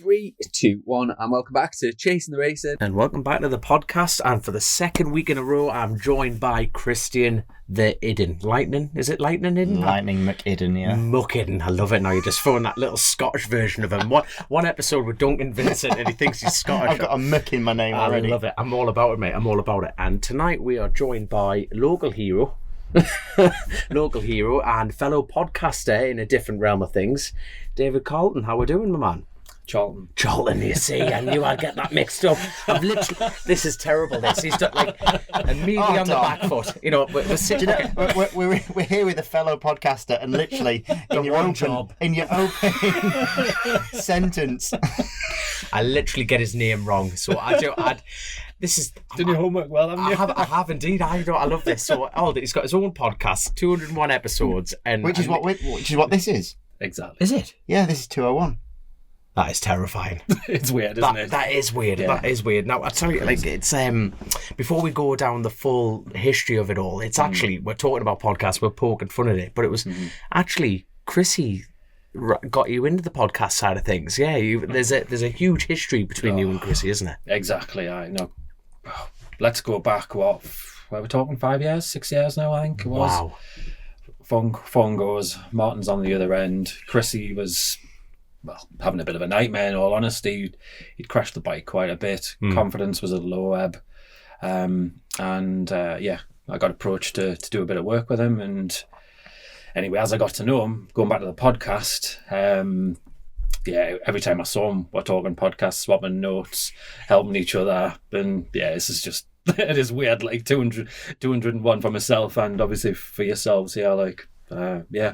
3, 2, 1, and welcome back to Chasin the Racin. And welcome back to the podcast. And for the second week in a row, I'm joined by Christian the Idden. Lightning? Is it Lightning Idden? Lightning McIdden, yeah. Muckidden. I love it now. You're just throwing that little Scottish version of him. One episode with Duncan Vincent and he thinks he's Scottish. I've got a Mick in my name already. I love it. I'm all about it, mate. I'm all about it. And tonight we are joined by local hero and fellow podcaster in a different realm of things, David Charlton. How we doing, my man? Charlton, you see, I knew I'd get that mixed up. This is terrible. He's done like immediately on the back foot. You know, we're sitting. We're here with a fellow podcaster, and literally in your open sentence, I literally get his name wrong. So this is done your homework well, haven't you? I have indeed. I love this. So he's got his own podcast, 201 episodes, and which is what this is. Exactly. Is it? Yeah, this is 201. That is terrifying. It's weird, isn't it? That is weird. Yeah. That is weird. Now, I tell you, like, it's before we go down the full history of it all, it's actually we're talking about podcasts, we're poking fun at it, but it was actually Chrissy got you into the podcast side of things. Yeah, there's a huge history between you and Chrissy, isn't there? Exactly. I know. Let's go back. What we're talking 5 years, 6 years now. I think it was. Wow. Phone goes. Martin's on the other end. Chrissy was, well, having a bit of a nightmare, in all honesty. He'd crashed the bike quite a bit. Confidence was at a low ebb. I got approached to do a bit of work with him. And anyway, as I got to know him, going back to the podcast, every time I saw him, we're talking podcasts, swapping notes, helping each other. And yeah, this is just, it is weird, like 201 for myself and obviously for yourselves. Yeah, like, yeah.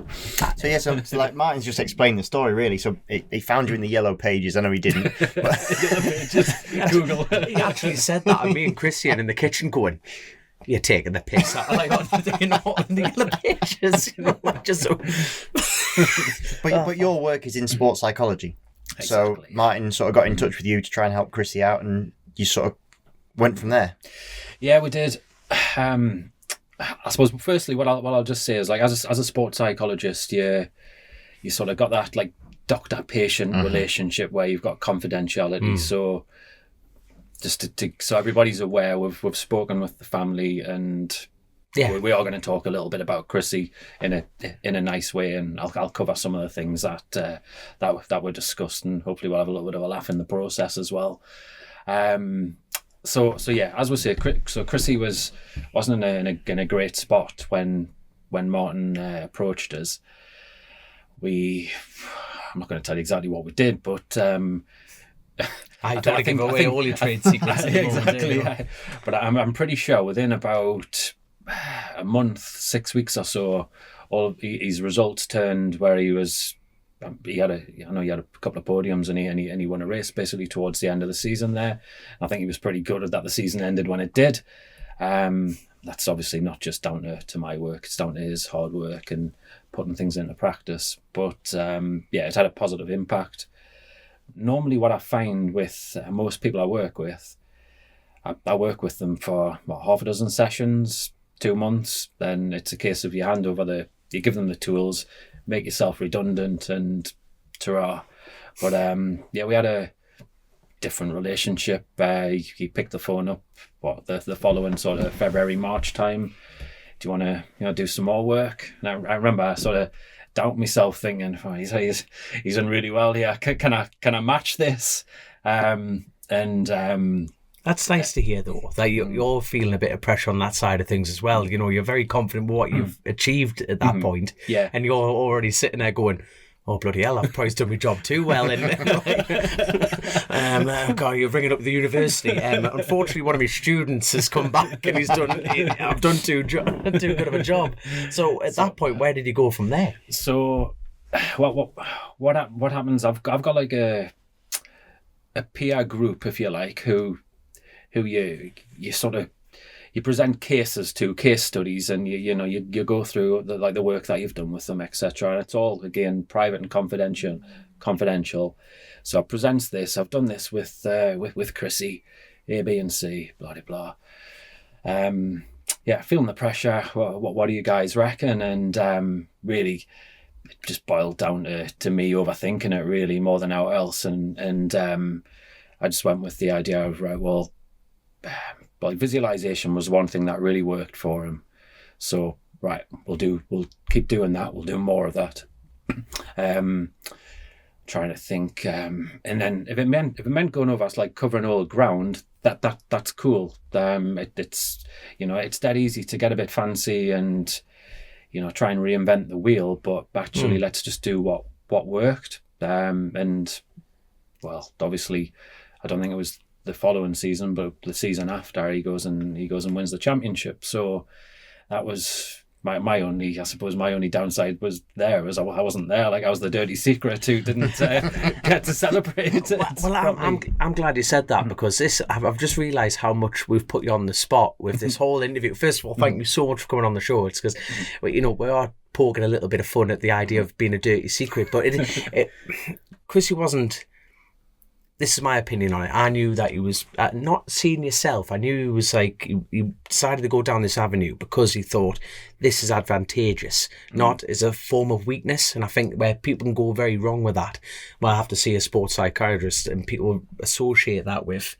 So like Martin's just explained the story really. So he found you in the yellow pages. I know he didn't. Google. He actually said that, and me and Christian in the kitchen going, "You're taking the piss out." Like, you know, the yellow pages, you know, like just so. But your work is in sports psychology. Exactly. So Martin sort of got in touch with you to try and help Chrissy out, and you sort of went from there. Yeah, we did. I suppose firstly, what I'll just say is, like, as a sports psychologist, you sort of got that like doctor-patient relationship where you've got confidentiality. So just so everybody's aware, we've spoken with the family, and we are going to talk a little bit about Chrissy in a nice way, and I'll cover some of the things that were discussed, and hopefully we'll have a little bit of a laugh in the process as well. So yeah, as we say, so Chrissy wasn't in a great spot when Martin approached us. I'm not going to tell you exactly what we did, but I don't give away all your trade secrets. Exactly. Yeah. But I'm pretty sure within about a month, 6 weeks or so, all his results turned where he was. He had a couple of podiums and he won a race basically towards the end of the season there. I think he was pretty good that the season ended when it did. That's obviously not just down to my work, it's down to his hard work and putting things into practice. But it had a positive impact. Normally what I find with most people I work with, I work with them for half a dozen sessions, 2 months, then it's a case of you give them the tools, make yourself redundant and ta-ra. But we had a different relationship. He picked the phone up the following sort of February, March time. Do you want to do some more work? And I remember I sort of doubt myself thinking, he's done really well here. Can I match this? That's nice to hear, though, that you're feeling a bit of pressure on that side of things as well. You know, you're very confident with what you've achieved at that point. Yeah. And you're already sitting there going, oh, bloody hell, I've probably done my job too well. God, you're bringing up the university. Unfortunately, one of my students has come back and I've done too good of a job. So at that point, where did you go from there? So what happens, I've got like a peer group, if you like, who you sort of you present cases to, case studies, and you go through the work that you've done with them, etc. And it's all again private and confidential. So I presents this. I've done this with Chrissy, A, B, and C, blah blah blah. Feeling the pressure. What do you guys reckon? And really, it just boiled down to me overthinking it really more than how else, and I just went with the idea of visualization was one thing that really worked for him. So we'll keep doing that. We'll do more of that. Trying to think, and then if it meant going over, it's like covering old ground. That's cool. It's it's that easy to get a bit fancy and try and reinvent the wheel, but actually let's just do what worked. And well, obviously, I don't think it was the following season, but the season after, he goes and wins the championship. So that was my only downside was I wasn't there. Like, I was the dirty secret who didn't get to celebrate it. Well, I'm glad you said that, because I've just realised how much we've put you on the spot with this whole interview. First of all, thank you so much for coming on the show. It's because we are poking a little bit of fun at the idea of being a dirty secret, but Chrissy wasn't. This is my opinion on it. I knew that he was not seeing yourself. I knew he was like, he decided to go down this avenue because he thought this is advantageous, not as a form of weakness. And I think where people can go very wrong with that, well, I have to see a sports psychiatrist, and people associate that with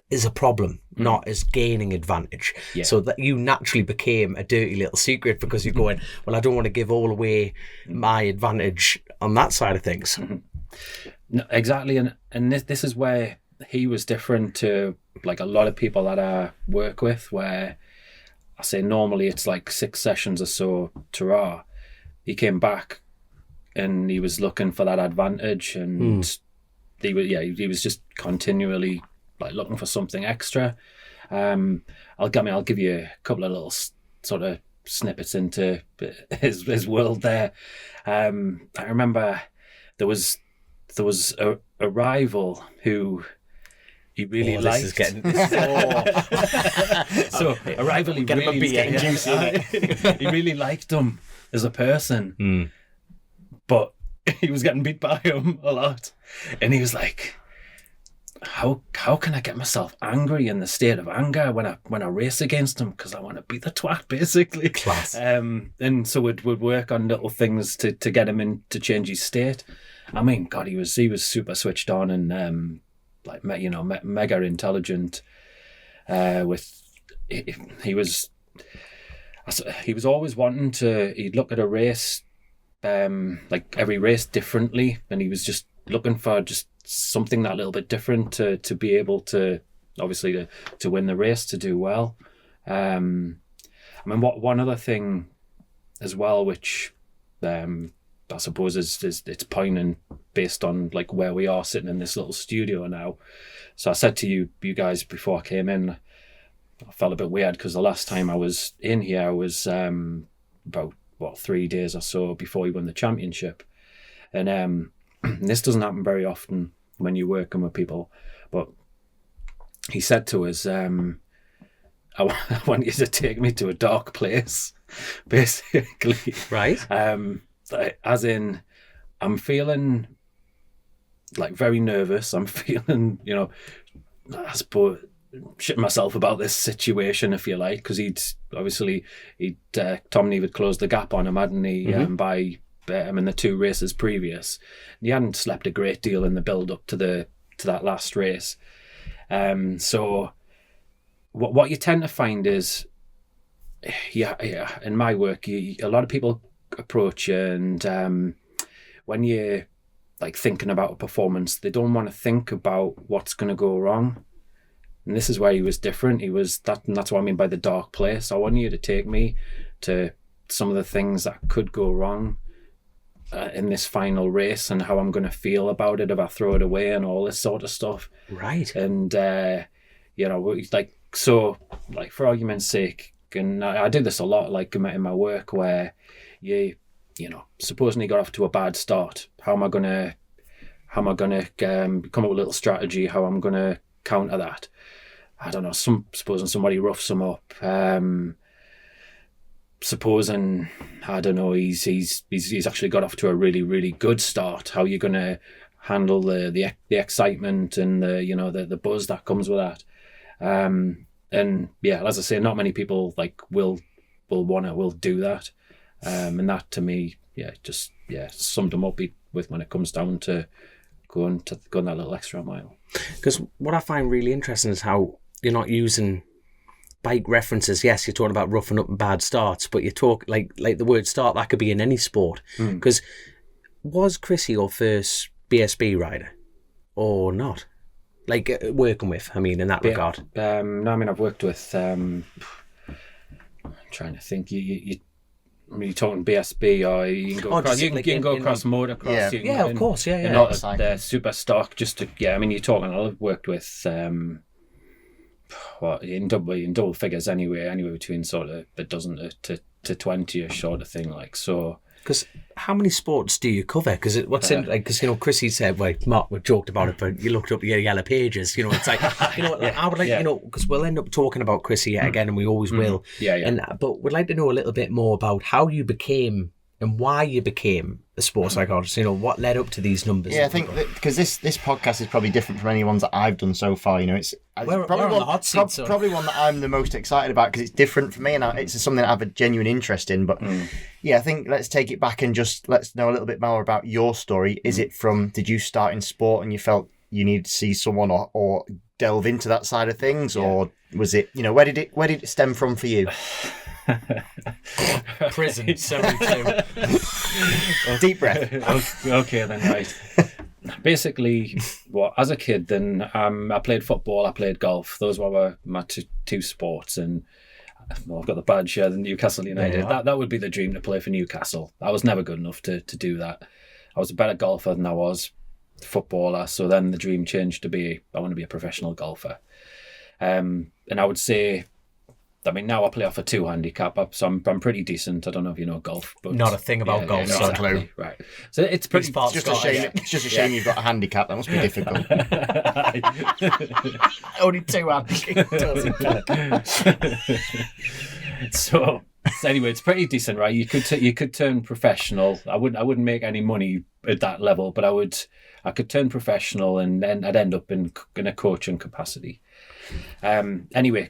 is a problem, not as gaining advantage. Yeah. So that you naturally became a dirty little secret because you're going, well, I don't want to give all away my advantage on that side of things. No, exactly, and this is where he was different to like a lot of people that I work with, where I say normally it's like 6 sessions or so to raw. He came back and he was looking for that advantage, and he was just continually like looking for something extra. I'll give you a couple of little sort of snippets into his world there. I remember there was a rival who he really liked. So a rival he really liked him as a person, but he was getting beat by him a lot, and he was like, how can I get myself angry in the state of anger when I race against him, because I want to beat the twat, basically. Class. And so we'd work on little things to get him in to change his state. I mean, God, he was super switched on and mega intelligent. He was always wanting to. He'd look at a race, like every race differently, and he was just looking for just something that little bit different to be able to obviously to win the race, to do well. I mean, one other thing as well, which I suppose is it's poignant based on like where we are sitting in this little studio now. So I said to you guys before I came in, I felt a bit weird because the last time I was in here was about 3 days or so before he won the championship, and this doesn't happen very often when you're working with people. But he said to us, I want you to take me to a dark place, basically. Right. As in, I'm feeling like very nervous. I'm feeling, I suppose, shitting myself about this situation, if you like, because Tom Neve had closed the gap on him, hadn't he, by in the 2 races previous. And he hadn't slept a great deal in the build up to that last race. So what you tend to find is, in my work, a lot of people approach you, and when you're like thinking about a performance, they don't want to think about what's going to go wrong. And this is where he was different. He was that, and that's what I mean by the dark place. I want you to take me to some of the things that could go wrong in this final race, and how I'm going to feel about it if I throw it away, and all this sort of stuff. Right. And like for argument's sake, and I do this a lot, like in my work, where supposing he got off to a bad start, how am I gonna come up with a little strategy, how I'm gonna counter that? I don't know, supposing somebody roughs him up, supposing, I don't know, he's actually got off to a really, really good start, how are you gonna handle the excitement and the buzz that comes with that? And yeah, as I say, not many people like will do that. And that to me summed them up with when it comes down to going that little extra mile. Because what I find really interesting is how you're not using bike references. Yes, you're talking about roughing up and bad starts, but you talk like the word start, that could be in any sport. Because was Chrissy your first BSB rider or not? Like working with, I mean, in that regard. No, I mean, I've worked with. I'm trying to think. You're talking BSB, or you can go across. You can go across motocross. Yeah, of course. Yeah. Not the super stock. Just to, I mean, you're talking. I've worked with. In double figures anyway between sort of a dozen to 20 or sort of thing, like so. Because how many sports do you cover? Because because Chrissy said, well, Mark, we joked about it, but you looked up your yellow pages. It's like, I would like, because we'll end up talking about Chrissy yet again, and we always will. But we'd like to know a little bit more about how you became and why you became a sports psychologist. What led up to these numbers? Yeah, I think because this podcast is probably different from any ones that I've done so far. It's probably one that I'm the most excited about because it's different for me and it's something I have a genuine interest in. But I think let's take it back and just let's know a little bit more about your story. Is it did you start in sport and you felt you needed to see someone or delve into that side of things, or was it where did it stem from for you? Prison 72. Deep breath. Okay then, right. Basically, as a kid, then I played football, I played golf. Those were my two sports, and I've got the badge here, the Newcastle United. That would be the dream, to play for Newcastle. I was never good enough to do that. I was a better golfer than I was footballer, so then the dream changed to I want to be a professional golfer. And I would say, I mean, now I play off a 2 handicap, so I'm pretty decent. I don't know if you know golf, but not a thing about golf. Not a clue. Right. So it's pretty. It's just a shame. It's just a shame you've got a handicap. That must be difficult. Only 2 handicaps. So anyway, it's pretty decent, right? You could turn professional. I wouldn't make any money at that level, but I could turn professional, and then I'd end up in a coaching capacity. Anyway.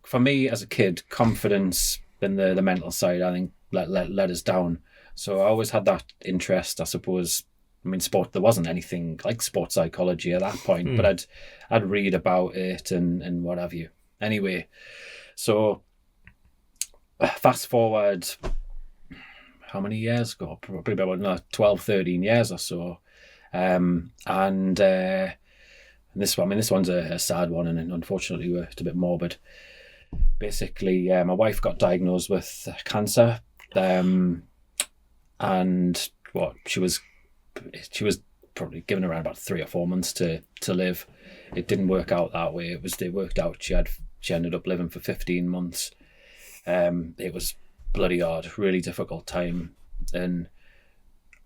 For me, as a kid, confidence and the mental side, I think, let us down. So I always had that interest, I suppose. I mean, sport, there wasn't anything like sports psychology at that point, but I'd read about it and what have you. Anyway, so fast forward, how many years ago? Probably about 12, 13 years or so. And this one's a sad one, and unfortunately, it's a bit morbid. Basically, my wife got diagnosed with cancer, and she was probably given around about 3 or 4 months to live. It didn't work out that way. It worked out. She ended up living for 15 months. It was bloody hard, really difficult time, and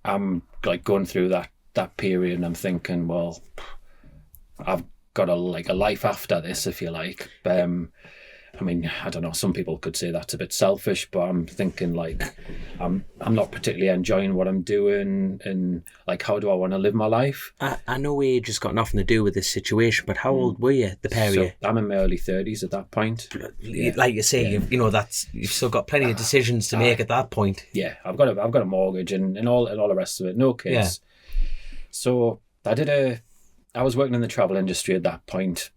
I'm like going through that period, and I'm thinking, well, I've got a life after this, if you like. I mean, I don't know, some people could say that's a bit selfish, but I'm thinking like I'm not particularly enjoying what I'm doing, and like, how do I want to live my life? I know age has got nothing to do with this situation, but how old were you, the pair of you? I'm in my early 30s at that point. Like you say, you've still got plenty of decisions to make at that point. Yeah, I've got a mortgage and all the rest of it, no kids. Yeah. So I was working in the travel industry at that point.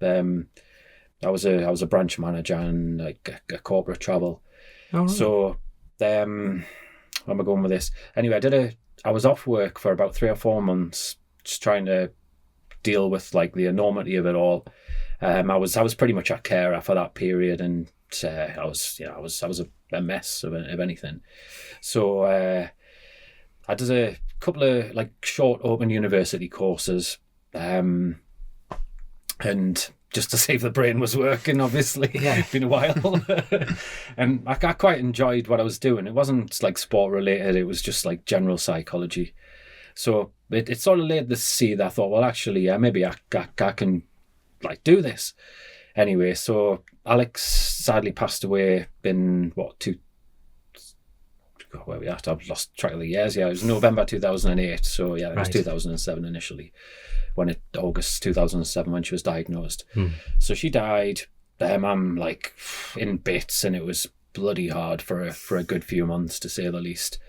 I was a branch manager and like a corporate travel. Oh, right. So, where am I going with this? Anyway, I was off work for about 3 or 4 months, just trying to deal with like the enormity of it all. I was pretty much a carer for that period, and I was a mess of anything. So I did a couple of like short open university courses, and just to see if the brain was working, obviously. Yeah. It's been a while. And I quite enjoyed what I was doing. It wasn't like sport related, it was just like general psychology. So it sort of laid the seed. I thought, well, actually, yeah, maybe I can like do this. Anyway, so Alex sadly passed away in where we at? I've lost track of the years. Yeah, it was November 2008. So yeah, it was 2007 initially. August 2007 when she was diagnosed. So she died. I'm like in bits, and it was bloody hard for a good few months, to say the least.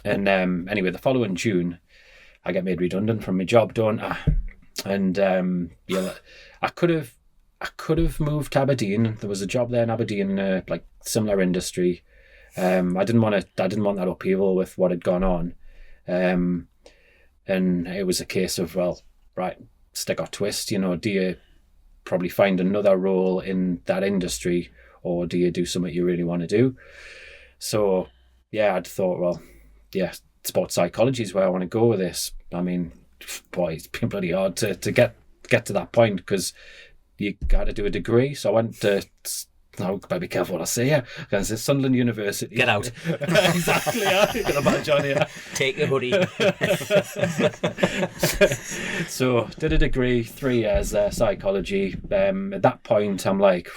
Anyway, the following June, I get made redundant from my job, don't I? And I could have moved to Aberdeen. There was a job there in Aberdeen, like similar industry. I didn't want that upheaval with what had gone on. And it was a case of, well, right, stick or twist, do you probably find another role in that industry, or do you do something you really want to do? So yeah, I'd thought, well, yeah, sports psychology is where I want to go with this. I mean, boy, it's been bloody hard to get to that point, because you got to do a degree. So I went to, now better be careful what I say here, because it's Sunderland University. Get out. Exactly, yeah. Got a badge on here. Take your hoodie. So did a degree, 3 years psychology. At that point, I'm like,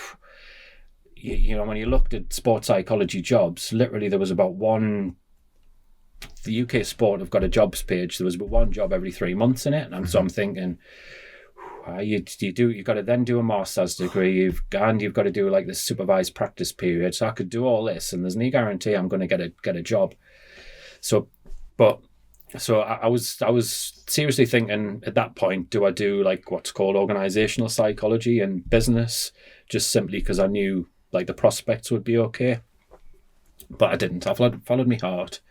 when you looked at sports psychology jobs, literally there was about one. The UK Sport have got a jobs page. There was about one job every 3 months in it, and so I'm thinking, you've got to then do a master's degree, you've got to do like this supervised practice period. So I could do all this, and there's no guarantee I'm going to get a job. So I was seriously thinking at that point, do I do like what's called organisational psychology and business, just simply because I knew like the prospects would be okay, but I didn't. I followed my heart.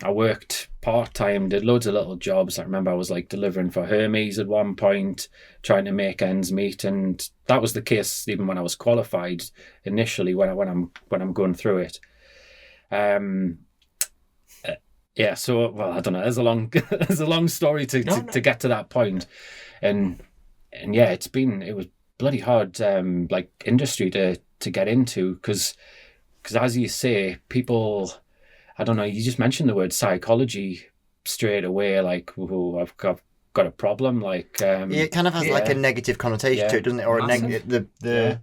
I worked part-time, did loads of little jobs. I remember I was like delivering for Hermes at one point, trying to make ends meet, and that was the case even when I was qualified initially, when I'm going through it. Yeah, so, well, I don't know, there's a long story to get to that point. And yeah, it was bloody hard like industry to get into, because as you say, people, I don't know, you just mentioned the word psychology straight away, like, oh, I've got a problem, like... it kind of has like a negative connotation to it, doesn't it? Or massive. The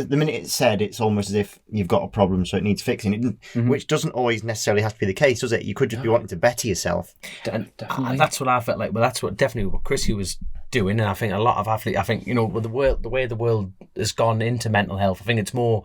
minute it's said, it's almost as if you've got a problem, so it needs fixing, which doesn't always necessarily have to be the case, does it? You could just be wanting to better yourself. And that's what I felt like. Well, that's definitely what Chrissy was doing, and I think a lot of athletes, with the way the world has gone into mental health, I think it's more...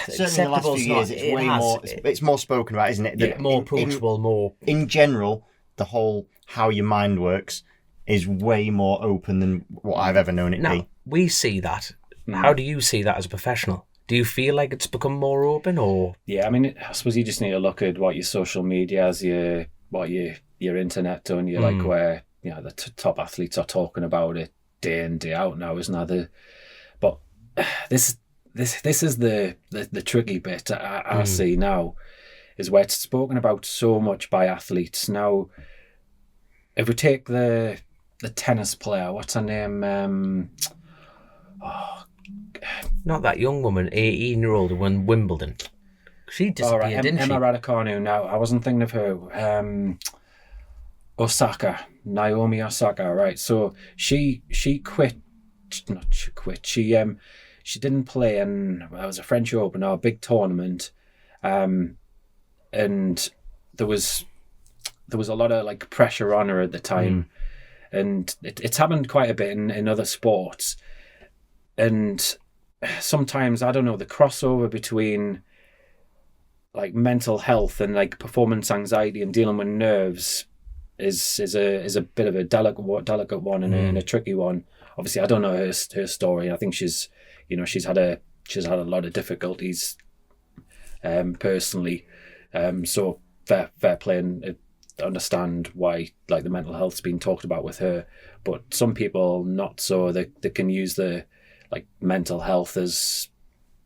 Certainly in the last few years, it's way more. It's more spoken about, isn't it? More approachable, more. In general, the whole how your mind works is way more open than what I've ever known it be. We see that. How do you see that as a professional? Do you feel like it's become more open, or? Yeah, I mean, I suppose you just need to look at what your social media has, what your internet done. You're like where the top athletes are talking about it day in, day out now, isn't that? But this is the tricky bit I see now, is where it's spoken about so much by athletes. Now, if we take the tennis player, what's her name? Not that young woman, 18-year-old who won Wimbledon. She disappeared, didn't she? Emma Raducanu. Now, I wasn't thinking of her. Naomi Osaka, right? So she quit. Not she quit. She didn't play in, it was a French Open or a big tournament, and there was a lot of like pressure on her at the time, and it's happened quite a bit in other sports, and sometimes, I don't know, the crossover between like mental health and like performance anxiety and dealing with nerves is a bit of a delicate one and a tricky one. Obviously, I don't know her story. I think she's had a lot of difficulties personally. So fair play, and understand why like the mental health's been talked about with her. But some people not so. They can use the like mental health as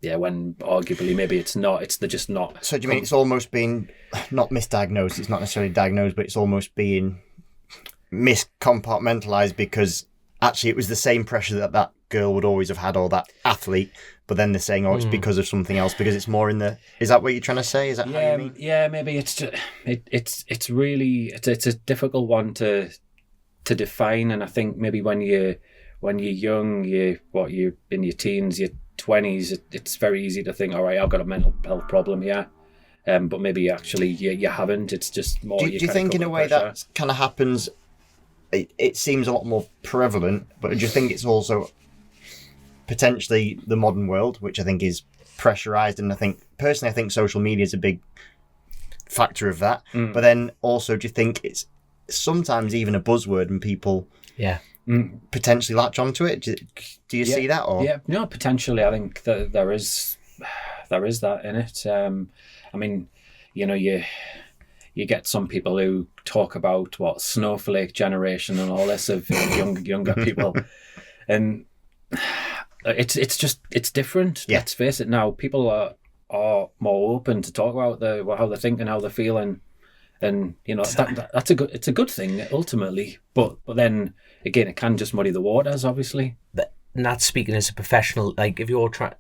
when arguably maybe it's not. They're just not. So do you mean it's almost been not misdiagnosed? It's not necessarily diagnosed, but it's almost being miscompartmentalized, because actually it was the same pressure that girl would always have had, or that athlete, but then they're saying, it's because of something else, because it's more in the... Is that what you're trying to say? Is that how you mean? Yeah, maybe it's just, it's really it's a difficult one to define, and I think maybe when you're young, you're in your teens, your 20s, it's very easy to think, all right, I've got a mental health problem here, but maybe actually you haven't. It's just more. Do you think in a way that kind of happens? It seems a lot more prevalent, but do you think it's also potentially the modern world, which I think is pressurized, and I think social media is a big factor of that. But then also, do you think it's sometimes even a buzzword and people potentially latch onto it? Do you see that? Or no, potentially. I think that there is that in it. I mean, you know, you get some people who talk about snowflake generation and all this of younger people, and it's different. Yeah. Let's face it. Now people are more open to talk about how they're thinking, how they're feeling, and you know it's a good thing ultimately. But then again, it can just muddy the waters, obviously. But not speaking as a professional, like if you're trying.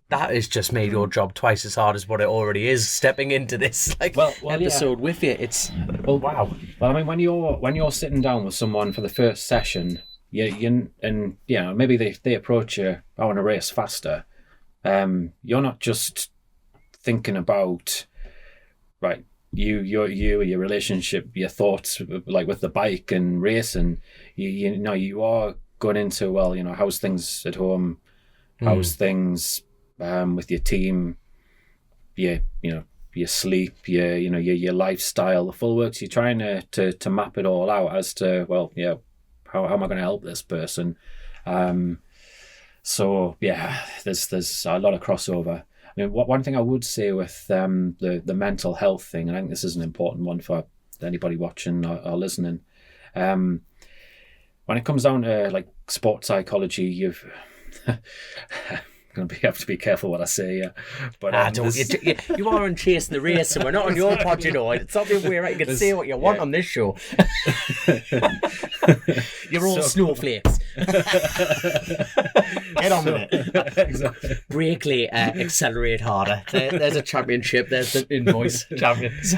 That has just made your job twice as hard as what it already is. Stepping into this episode with you, it's wow. Well, I mean, when you're sitting down with someone for the first session, maybe they approach you, I want to race faster. You're not just thinking about your relationship, your thoughts, like with the bike and racing. You are going into how's things at home, how's things with your team, your sleep, your lifestyle, the full works. You're trying to map it all out as to how am I going to help this person? So yeah, there's a lot of crossover. I mean, one thing I would say with the mental health thing, and I think this is an important one for anybody watching or listening. When it comes down to like sports psychology, you've have to be careful what I say, yeah. But you are on Chasin the Racin. We're not on your pod, you know. It's not the way right. You can say what you want on this show. You're all snowflakes. Get on with it. Exactly. Brake late, accelerate harder. There's a championship. There's the invoice. Champions.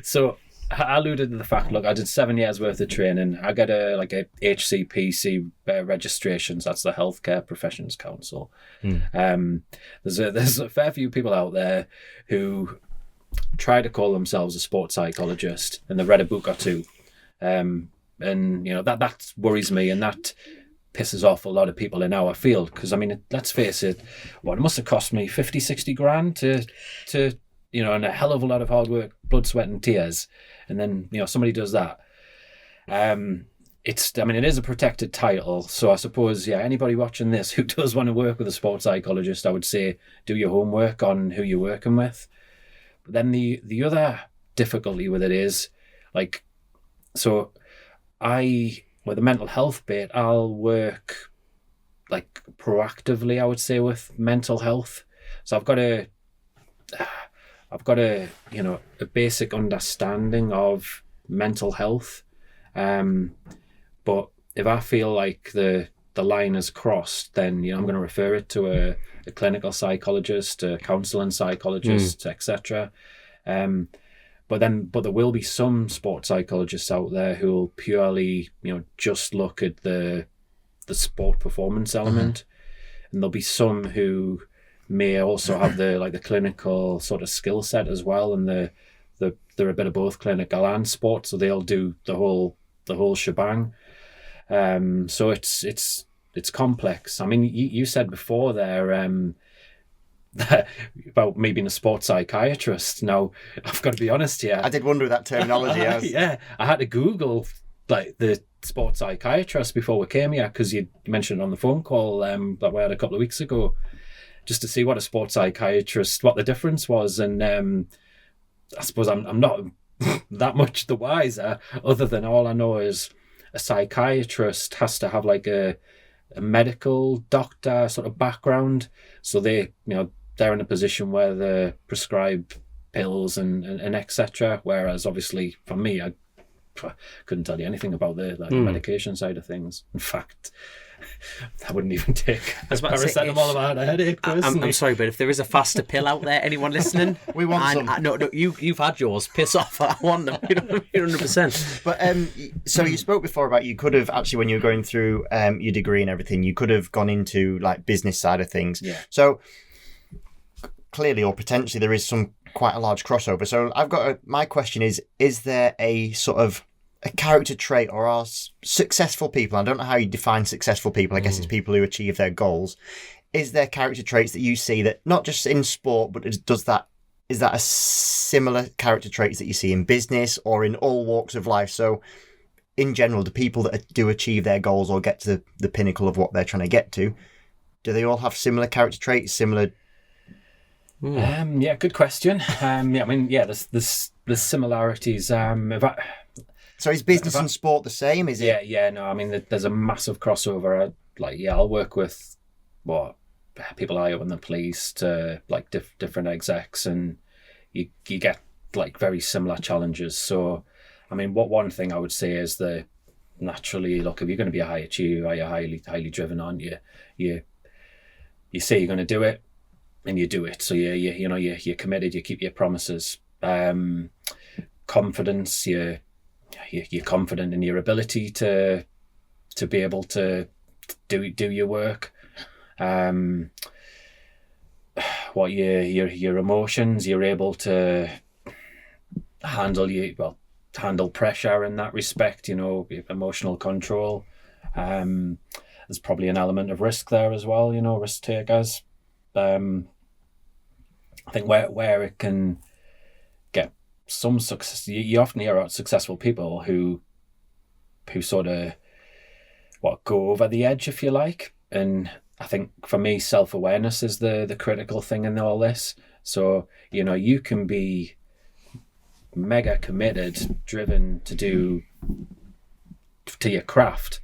So I alluded to the fact, look, I did 7 years worth of training. I got a HCPC registrations. That's the Healthcare Professions Council. There's a fair few people out there who try to call themselves a sports psychologist, and they've read a book or two. And that worries me, and that pisses off a lot of people in our field, because I mean, let's face it, it must have cost me 50-60 grand to and a hell of a lot of hard work, blood, sweat and tears, and then somebody does that. It is a protected title, so I suppose anybody watching this who does want to work with a sports psychologist, I would say do your homework on who you're working with. But then the other difficulty with it is, like, so with the mental health bit, I'll work like proactively, I would say, with mental health. So I've got a a basic understanding of mental health, but if I feel like the line is crossed, then I'm going to refer it to a clinical psychologist, a counselling psychologist, etc. But there will be some sports psychologists out there who will purely just look at the sport performance element, and there'll be some who may also have the clinical sort of skill set as well, and they're a bit of both clinical and sport, so they'll do the whole shebang. So it's complex. I mean, you said before there about me being a sports psychiatrist. Now I've got to be honest here. I did wonder with that terminology. I had to Google like the sports psychiatrist before we came here, because you mentioned it on the phone call that we had a couple of weeks ago, just to see what a sports psychiatrist, what the difference was. And I suppose I'm not that much the wiser, other than all I know is a psychiatrist has to have like a medical doctor sort of background. So they, they're in a position where they prescribe pills and etc. Whereas obviously for me, I couldn't tell you anything about the medication side of things. In fact, I wouldn't even take paracetamol if I had a headache. I'm sorry, but if there is a faster pill out there, anyone listening, we want some. No, you've had yours. Piss off. I want them. 100%. But so you spoke before about you could have actually, when you were going through your degree and everything, you could have gone into like business side of things. Yeah. So clearly, or potentially, there is some quite a large crossover. So I've got my question is there a sort of a character trait, or are successful people, I don't know how you define successful people, I guess it's people who achieve their goals, is there character traits that you see that not just in sport, but is that a similar character traits that you see in business or in all walks of life? So in general, do people that do achieve their goals or get to the pinnacle of what they're trying to get to, do they all have similar character traits, similar? Yeah, good question. There's similarities. So is business and sport the same? Is it? Yeah. No, there's a massive crossover. I'll work with people high up in the police to different execs, and you get very similar challenges. So, one thing I would say is that naturally, look, if you're going to be a high achiever, you're highly driven, aren't you? You say you're going to do it, and you do it. So you're committed. You keep your promises. Confidence. You're confident in your ability to be able to do your work. What your emotions, you're able to handle pressure in that respect, emotional control. There's probably an element of risk there as well, risk takers. I think where it can get some success, you often hear about successful people who sort of go over the edge, if you like. And I think for me, self-awareness is the critical thing in all this. So, you can be mega committed, driven to your craft,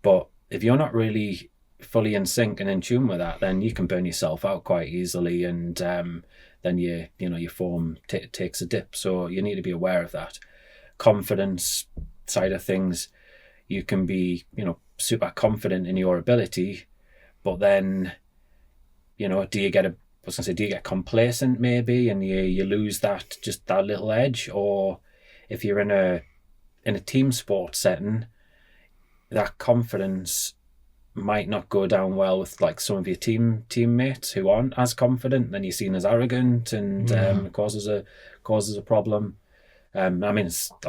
but if you're not really fully in sync and in tune with that, then you can burn yourself out quite easily, and then your form takes a dip. So you need to be aware of that. Confidence side of things, you can be super confident in your ability, but then do you get complacent maybe, and you lose that little edge? Or if you're in a team sport setting, that confidence might not go down well with some of your teammates who aren't as confident. Then you're seen as arrogant, and it causes a problem. I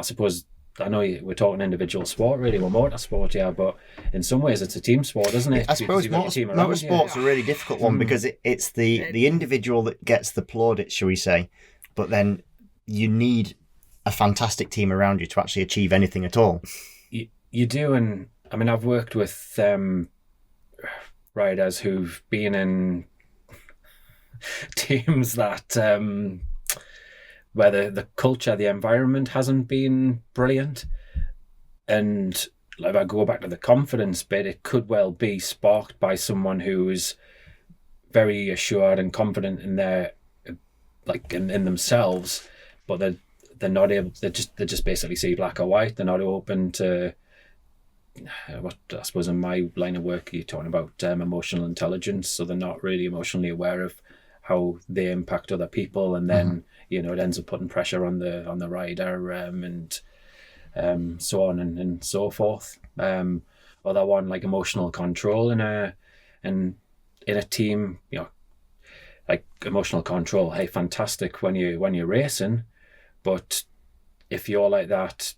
suppose, I know we're talking individual sport, really, we're motorsport, yeah, but in some ways it's a team sport, isn't it? I suppose motorsport's a really difficult one, because it's the individual that gets the plaudits, shall we say, but then you need a fantastic team around you to actually achieve anything at all. You do, and I've worked with riders who've been in teams that where the culture, the environment hasn't been brilliant. And if I go back to the confidence bit, it could well be sparked by someone who is very assured and confident in their in themselves, but they're not able. They just basically see black or white. They're not open to what I suppose in my line of work you're talking about emotional intelligence. So they're not really emotionally aware of how they impact other people, and then it ends up putting pressure on the rider, and so on and so forth. Other one, like emotional control in a team, emotional control. Hey, fantastic when you're racing, but if you're like that,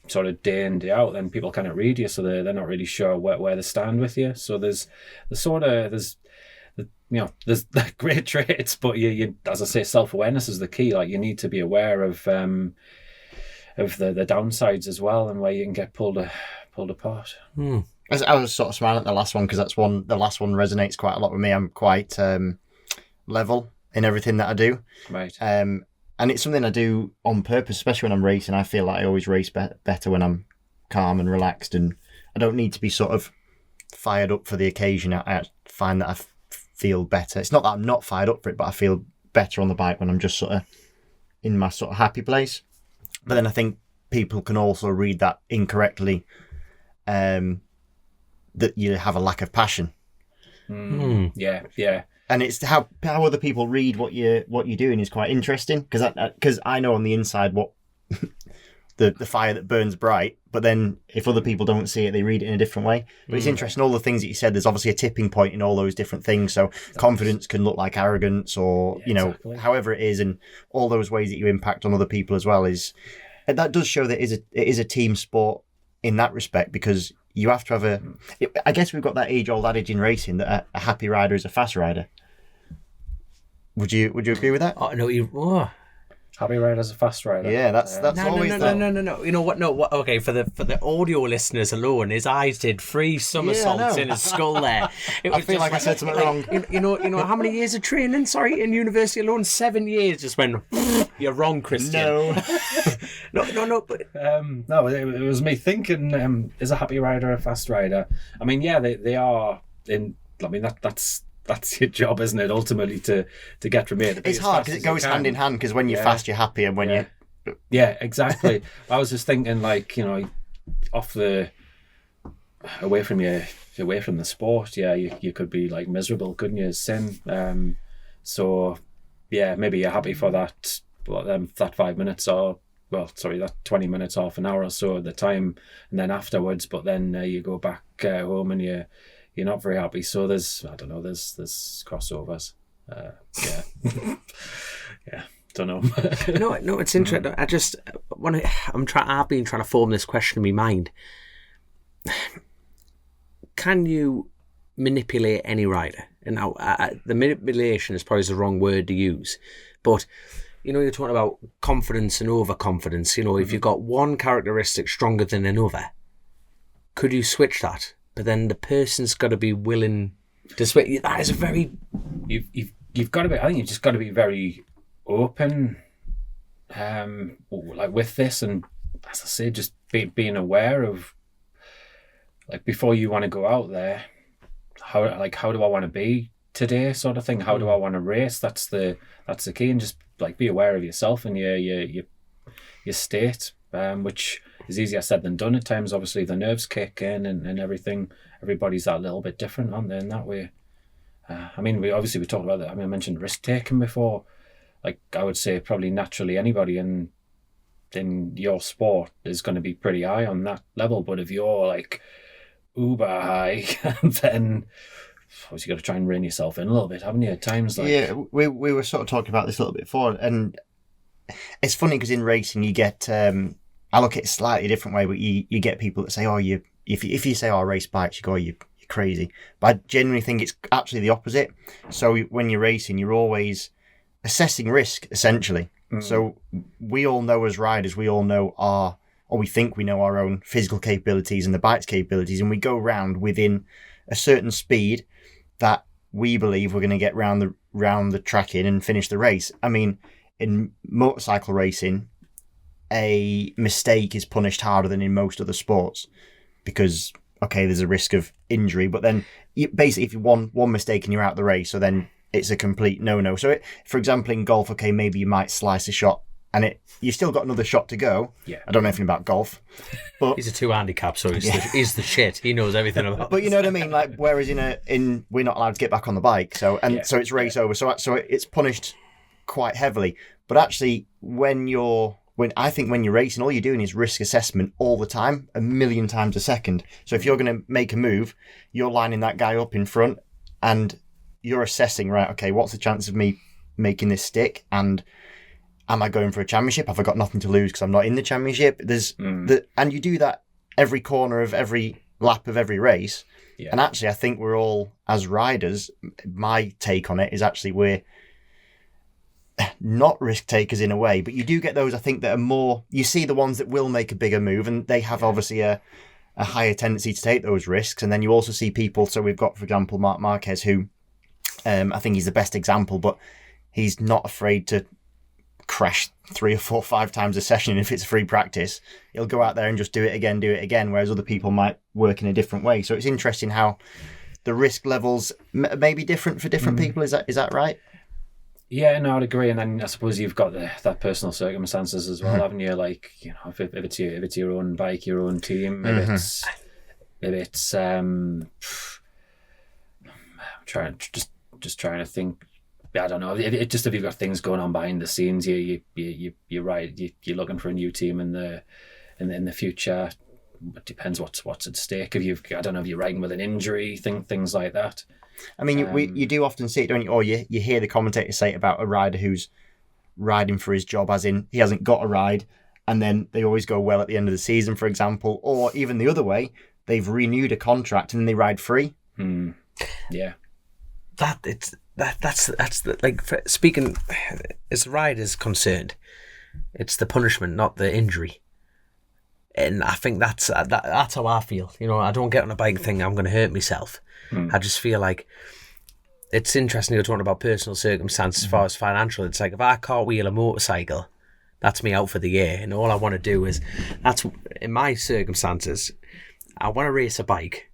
sort of day in, day out, then people cannot read you, so they're not really sure where they stand with you. So there's great traits, but you as I say, self-awareness is the key. You need to be aware of the downsides as well, and where you can get pulled apart. I was sort of smiling at the last one, because the last one resonates quite a lot with me. I'm quite level in everything that I do, right? And it's something I do on purpose, especially when I'm racing. I feel like I always race better when I'm calm and relaxed, and I don't need to be sort of fired up for the occasion. I find that I feel better. It's not that I'm not fired up for it, but I feel better on the bike when I'm just sort of in my sort of happy place. But then I think people can also read that incorrectly, that you have a lack of passion. Yeah. And it's how other people read what you're doing is quite interesting, because I know on the inside what the fire that burns bright, but then if other people don't see it, they read it in a different way. But it's interesting, all the things that you said, there's obviously a tipping point in all those different things. So confidence can look like arrogance, or exactly. However it is, and all those ways that you impact on other people as well, and that does show that it is a team sport in that respect, because you have to have I guess we've got that age-old adage in racing that a happy rider is a fast rider. Would you agree with that? Oh no, Happy rider's a fast rider. Yeah, that's always no. You know what? No, what? Okay, for the audio listeners alone, his eyes did 3 somersaults in his skull there. I feel like I said something wrong. You know how many years of training? Sorry, in university alone, 7 years. Just went. You're wrong, Christian. No. no. But no, it was me thinking. Is a happy rider a fast rider? I mean, yeah, they are. I mean, that's your job, isn't it? Ultimately, to get from here to be it's hard because it goes hand in hand. Because when you're fast, you're happy, and when you exactly. I was just thinking, like, you know, away from the sport, you could be like miserable, couldn't you? Sin. So yeah, maybe you're happy for that. That 5 minutes or that 20 minutes, half an hour or so of the time, and then afterwards. But then you go back home and you're not very happy. So there's crossovers. Yeah, don't know. no, it's interesting. I just I've been trying to form this question in my mind. Can you manipulate any rider? And now the manipulation is probably the wrong word to use, but you know, you're talking about confidence and overconfidence. You know, if you've got one characteristic stronger than another, could you switch that? But then the person's got to be willing to switch. That is a very... You've got to be... I think you've just got to be very open, like with this, and as I say, just being aware of, like, before you want to go out there, how do I want to be today, sort of thing. How do I want to race? That's the key, and just like be aware of yourself and your state, which is easier said than done at times. Obviously, the nerves kick in and everything. Everybody's a little bit different, aren't they, in that way? I mean, we talked about that. I mean, I mentioned risk taking before. Like, I would say probably naturally anybody in your sport is going to be pretty high on that level. But if you're like uber high, then obviously you got to try and rein yourself in a little bit, haven't you? At times, like, yeah, we were sort of talking about this a little bit before, and it's funny because in racing you get I look at it a slightly different way, but you get people that say, oh, if you say, oh, I race bikes, you go, oh, you're crazy. But I genuinely think it's actually the opposite. So when you're racing, you're always assessing risk, essentially. So we all know as riders, we all know we think we know our own physical capabilities and the bike's capabilities, and we go round within a certain speed that we believe we're going to get round the track in and finish the race. I mean, in motorcycle racing, a mistake is punished harder than in most other sports because, okay, there's a risk of injury, but then basically if you one mistake and you're out of the race, so then it's a complete no-no. So, for example, in golf, okay, maybe you might slice a shot and you've still got another shot to go. Yeah. I don't know anything about golf, but he's a 2 handicap, so he's the shit. He knows everything about. But you know what I mean? Like, whereas in we're not allowed to get back on the bike, so it's race over. So it's punished quite heavily. But actually, when you're racing, all you're doing is risk assessment all the time, 1,000,000 times a second. So if you're going to make a move, you're lining that guy up in front and you're assessing, right, okay, what's the chance of me making this stick? And am I going for a championship? Have I got nothing to lose because I'm not in the championship? And you do that every corner of every lap of every race. Yeah. And actually, I think we're all, as riders, my take on it is actually we're not risk takers in a way, but you do get those, I think, that are more, you see the ones that will make a bigger move, and they have obviously a higher tendency to take those risks. And then you also see people, so we've got, for example, Marc Marquez, who I think he's the best example, but he's not afraid to crash 3 or 4 or 5 times a session if it's free practice. He'll go out there and just do it again, whereas other people might work in a different way. So it's interesting how the risk levels may be different for different people. Is that right? Yeah, no, I'd agree. And then I suppose you've got that personal circumstances as well, haven't you? Like, you know, if it's your own bike, your own team, if it's I'm trying to think. I don't know. If you've got things going on behind the scenes, you're right. You're looking for a new team in the future. It depends what's at stake. If you're riding with an injury, things like that. I mean, you do often see it, don't you? Or you hear the commentators say it about a rider who's riding for his job, as in he hasn't got a ride, and then they always go well at the end of the season, for example. Or even the other way, they've renewed a contract and they ride free. Yeah. That's like, speaking as the rider's concerned, it's the punishment, not the injury. And I think that's how I feel. You know, I don't get on a bike and think I'm going to hurt myself. I just feel like it's interesting you're talking about personal circumstances as far as financial. It's like if I cartwheel a motorcycle, that's me out for the year. And all I want to do is, that's in my circumstances, I want to race a bike.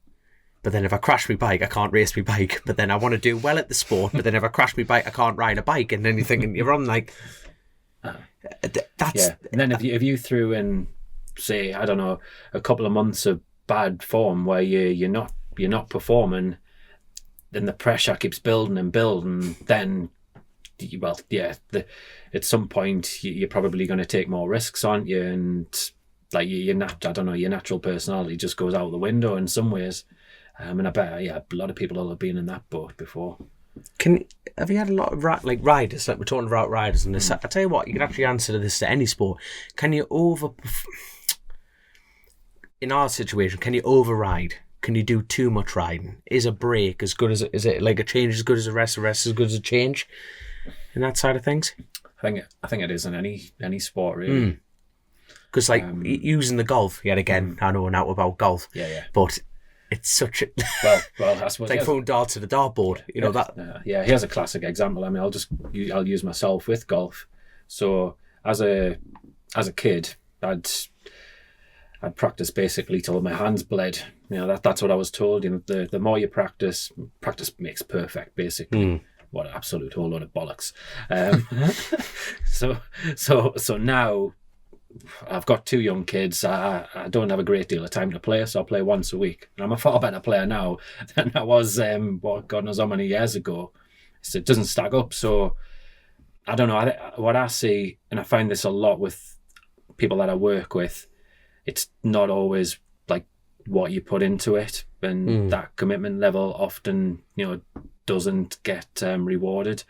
But then if I crash my bike, I can't race my bike. But then I want to do well at the sport. But then if I crash my bike, I can't ride a bike. And then you're thinking, you're on like, that's... Yeah. And then if you threw in, say, I don't know, a couple of months of bad form where you're not performing, then the pressure keeps building and building, then, well, yeah, at some point you're probably going to take more risks, aren't you? And like your natural personality just goes out the window in some ways. And I bet, a lot of people will have been in that boat before. Have you had a lot of riders, like we're talking about riders and this? I tell you what, you can actually answer this to any sport. Can you in our situation, can you override? Can you do too much riding? Is a break as good as is it like a change as good as a rest as good as a change? In that side of things, I think it is in any sport really. Because using the golf yet again, I know now about golf. Yeah. But it's such a well, I suppose it's like throwing darts at a dartboard. You know that. Here's a classic example. I mean, I'll use myself with golf. So as a kid, I'd practice basically till my hands bled. You know, that's what I was told. You know, the more you practice makes perfect, basically. What an absolute whole load of bollocks. So now I've got 2 young kids. I don't have a great deal of time to play, so I play once a week. And I'm a far better player now than I was, God knows how many years ago. So it doesn't stack up. So I don't know. What I see, and I find this a lot with people that I work with, it's not always like what you put into it, and that commitment level often, doesn't get rewarded.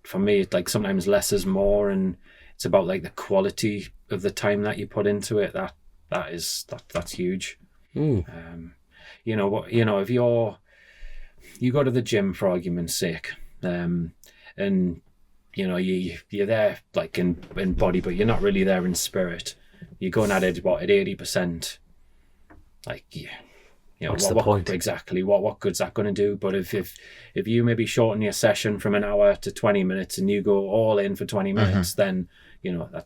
For me, it's like sometimes less is more, and it's about like the quality of the time that you put into it. That's huge. If you go to the gym for argument's sake, and you're there like in body, but you're not really there in spirit. You're going at it at 80%. Like, what's the point? Exactly. What good's that going to do? But if you maybe shorten your session from an hour to 20 minutes and you go all in for 20 minutes, then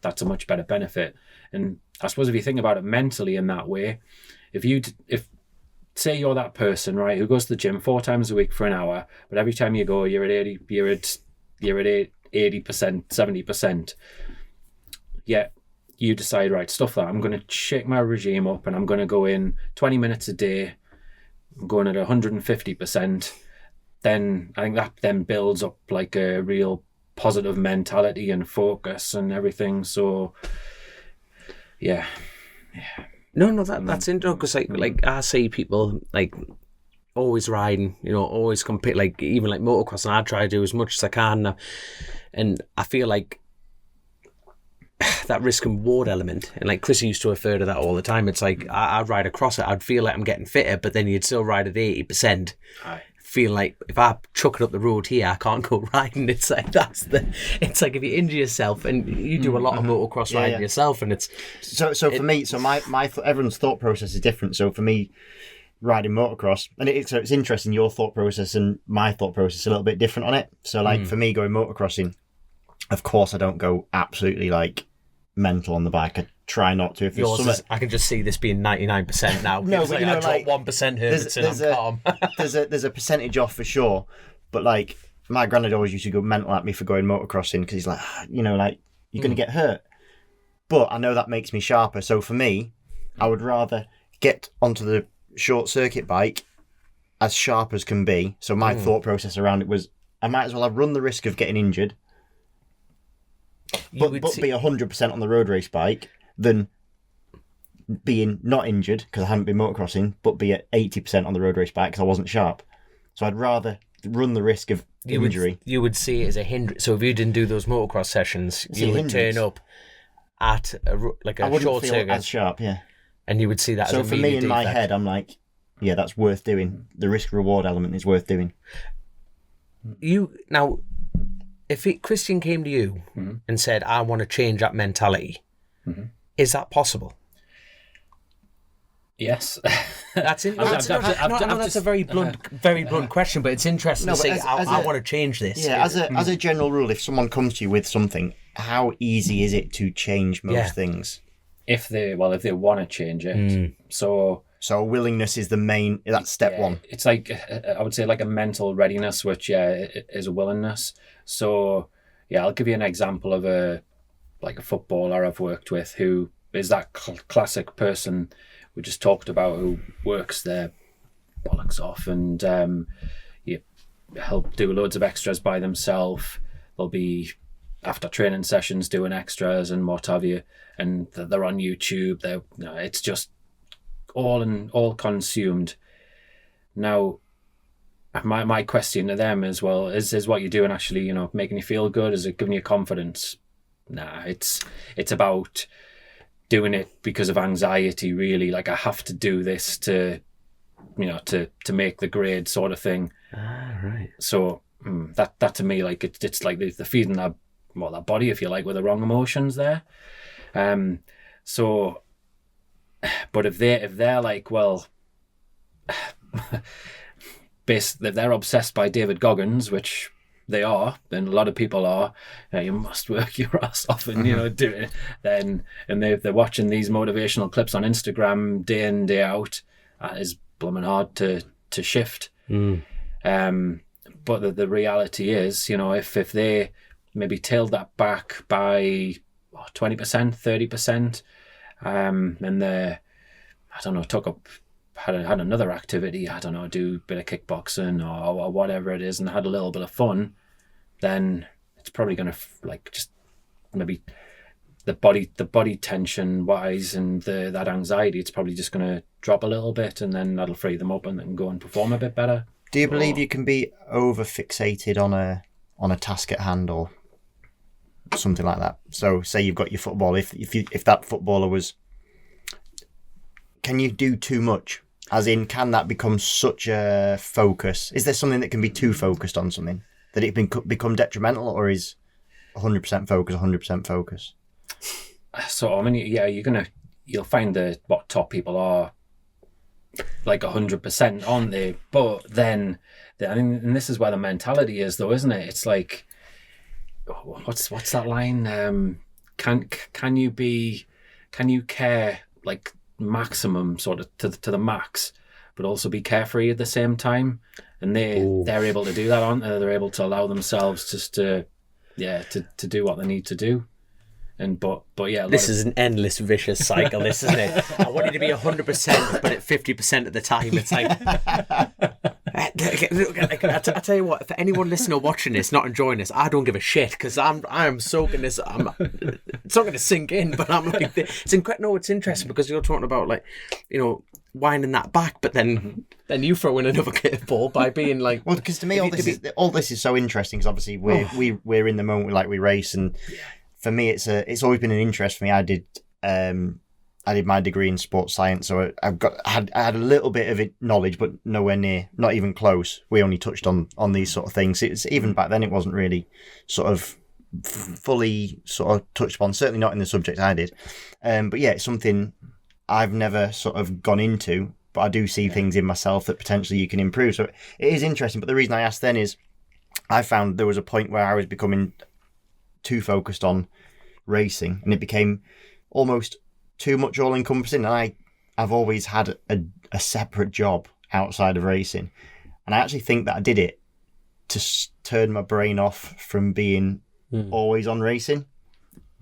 that's a much better benefit. And I suppose if you think about it mentally in that way, if say you're that person, right, who goes to the gym 4 times a week for an hour, but every time you go you're at 80%, 70%, yet you decide, right, stuff that, I'm going to shake my regime up and I'm going to go in 20 minutes a day, I'm going at 150%, then I think that then builds up like a real positive mentality and focus and everything. So yeah. No, that's interesting, because like I see people like always riding, always compete, like even like motocross, and I try to do as much as I can, and I feel like that risk and reward element, and like Chrissy used to refer to that all the time. It's like I'd ride across it, I'd feel like I'm getting fitter, but then you'd still ride at 80%. Feel like if I chuck it up the road here, I can't go riding. It's like it's like if you injure yourself, and you do a lot of motocross riding yourself, and it's so for me. So my everyone's thought process is different. So for me, riding motocross, and it's interesting, your thought process and my thought process is a little bit different on it. So like for me, going motocrossing, of course I don't go absolutely like mental on the bike. I try not to. If I can just see this being 99% now. No, but I drop 1% Herbertson, I'm calm. there's a percentage off for sure, but like my granddad always used to go mental at me for going motocrossing, because he's like, like you're going to get hurt. But I know that makes me sharper. So for me, I would rather get onto the short circuit bike as sharp as can be. So my thought process around it was, I might as well have run the risk of getting injured, but be 100% on the road race bike, than being not injured because I hadn't been motocrossing, but be at 80% on the road race bike because I wasn't sharp. So I'd rather run the risk of injury. You would see it as a hindrance. So if you didn't do those motocross sessions, you would turn up at a short circuit as sharp, yeah. And you would see that as a for me, in my defect. head, I'm like, yeah, that's worth doing. The risk-reward element is worth doing. Now, if Christian came to you and said, I want to change that mentality, is that possible? Yes. That's a very blunt question, but it's interesting to say, I want to change this. Yeah, as a general rule, if someone comes to you with something, how easy is it to change most things? If they want to change it. So willingness is that's step one. It's like, I would say like a mental readiness, which is a willingness. So I'll give you an example of a footballer I've worked with who is that classic person we just talked about, who works their bollocks off and help do loads of extras by themselves. They'll be after training sessions doing extras and what have you, and they're on YouTube. It's just all consumed. Now, my question to them is, well, is what you're doing actually, making you feel good? Is it giving you confidence? Nah, it's about doing it because of anxiety, really. Like, I have to do this to make the grade, sort of thing. Right. So that to me, like, it's like the feeding that body, if you like, with the wrong emotions there. But if they're like, well, if they're obsessed by David Goggins, which they are, and a lot of people are, you must work your ass off and do it. Then and they're watching these motivational clips on Instagram day in, day out. That is blooming hard to shift. But the reality is, if they maybe tailed that back by 20%, 30%, and they, I don't know, had another activity, I don't know, do a bit of kickboxing or whatever it is, and had a little bit of fun, then it's probably going to just maybe the body tension wise and that anxiety, it's probably just going to drop a little bit, and then that'll free them up and then go and perform a bit better. Do you believe you can be over fixated on a task at hand or something like that? So say you've got your football, if that footballer was, can you do too much? As in, can that become such a focus? Is there something that can be too focused on something that it become detrimental, or is 100% focus 100% focus? So I mean, yeah, you'll find that what top people are like 100% on there, but then and this is where the mentality is, though, isn't it? It's like, what's that line? Can you care like maximum, sort of to the max, but also be carefree at the same time? And they're able to do that, aren't they? They're able to allow themselves just to do what they need to do. And but yeah, this is an endless vicious cycle, this, isn't it? I want you to be 100%, but at 50% of the time, it's like. I tell you what, for anyone listening or watching this, not enjoying this, I don't give a shit, because I'm soaking this. It's not going to sink in, but I'm like, it's interesting because you're talking about, like, winding that back, but then you throw in another curveball by being like, well, because to me all this is so interesting, because obviously we're in the moment, like, we race, and for me it's always been an interest for me. I did my degree in sports science, so I had a little bit of knowledge, but nowhere near, not even close. We only touched on these sort of things. It's even back then, it wasn't really sort of fully sort of touched upon, certainly not in the subject I did. But yeah, it's something I've never sort of gone into, but I do see things in myself that potentially you can improve. So it is interesting. But the reason I asked then is I found there was a point where I was becoming too focused on racing, and it became almost too much all-encompassing. And I've always had a separate job outside of racing, and I actually think that I did it to turn my brain off from being always on racing,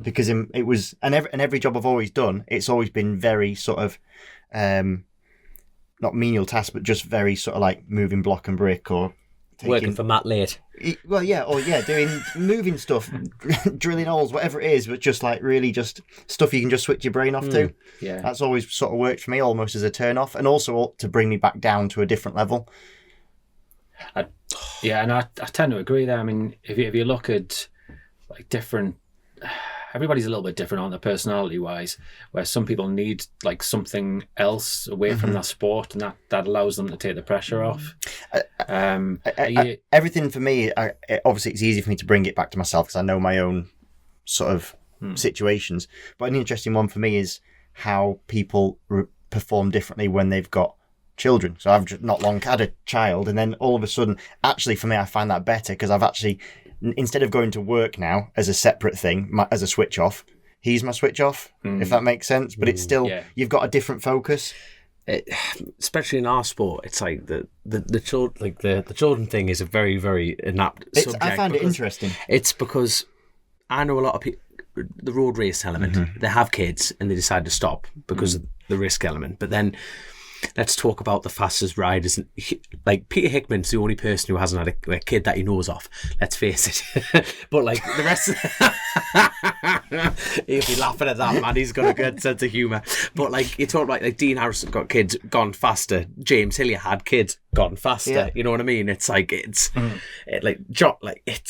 because it was and every job I've always done, it's always been very sort of not menial tasks, but just very sort of like moving block and brick, or working for Matt Late. Well, yeah, or doing moving stuff, drilling holes, whatever it is, but just like really just stuff you can just switch your brain off to. Yeah, that's always sort of worked for me, almost as a turn off, and also to bring me back down to a different level. And I tend to agree there. I mean, if you look at like different everybody's a little bit different on the personality wise, where some people need like something else away from that sport, and that allows them to take the pressure off. Everything for me, obviously it's easy for me to bring it back to myself because I know my own sort of situations, but an interesting one for me is how people perform differently when they've got children. So I've just not long had a child, and then all of a sudden, actually for me, I find that better because I've actually, instead of going to work now as a separate thing, as a switch off, he's my switch off, if that makes sense. But it's still, you've got a different focus. Especially in our sport, it's like the children thing is a very, very inapt subject. I find it interesting. It's because I know a lot of people, the road race element, they have kids and they decide to stop because of the risk element. But then let's talk about the fastest riders. Like Peter Hickman's the only person who hasn't had a kid that he knows of. Let's face it. But like the rest, he'll be laughing at that, man. He's got a good sense of humour. But like you talk about, like Dean Harrison got kids, gone faster. James Hillier had kids, gone faster. Yeah. You know what I mean? It's like it's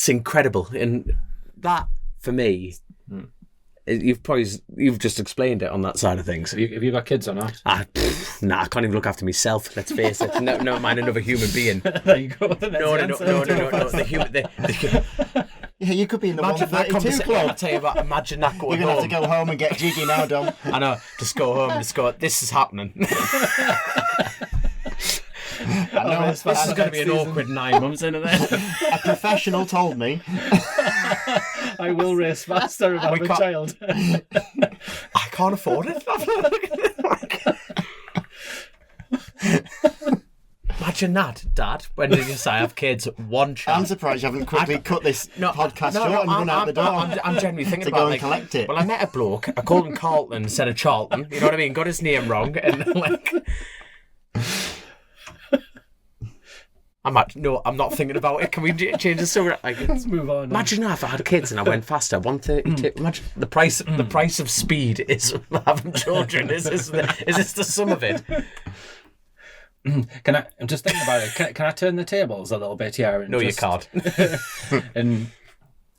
incredible, and that for me. You've just explained it on that side of things. Have you got kids or not? Nah, I can't even look after myself. Let's face it. No, mind another human being. There you go. No. The human. Yeah, you could be in the 132 club. I'll tell you about. Imagine that going. You're gonna have to go home and get jiggy now, Dom. I know. Just go home and just go. This is happening. I know this is going to be an awkward 9 months into this. A professional told me. I will race faster if I have a child. I can't afford it. Imagine that, Dad. When did you say I have kids? One child. I'm surprised you haven't quickly cut this podcast short and run out the door. I'm genuinely thinking to about go and collect it. Well, I met a bloke. I called him Carlton instead of Charlton. You know what I mean? Got his name wrong, and like. I'm not thinking about it. Can we change the story? Let's move on. Imagine if I had kids and I went faster. 132. Imagine the price of speed is having children. Is this the sum of it? I'm just thinking about it. Can I turn the tables a little bit here? No, you can't. And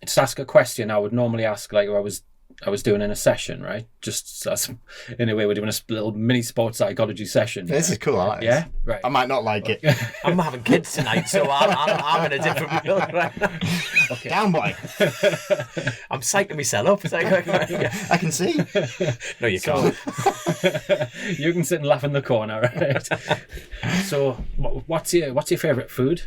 just ask a question I would normally ask, like I was doing in a session, right? Just as, in a way, we're doing a little mini sports psychology session. This is cool. I like this. Yeah, right. I might not like it. I'm having kids tonight, so I'm in a different mood right now. Okay. Down, boy. I'm psyching myself up. It's like, I can see. No, you can't. You can sit and laugh in the corner, right? So, what's your favourite food?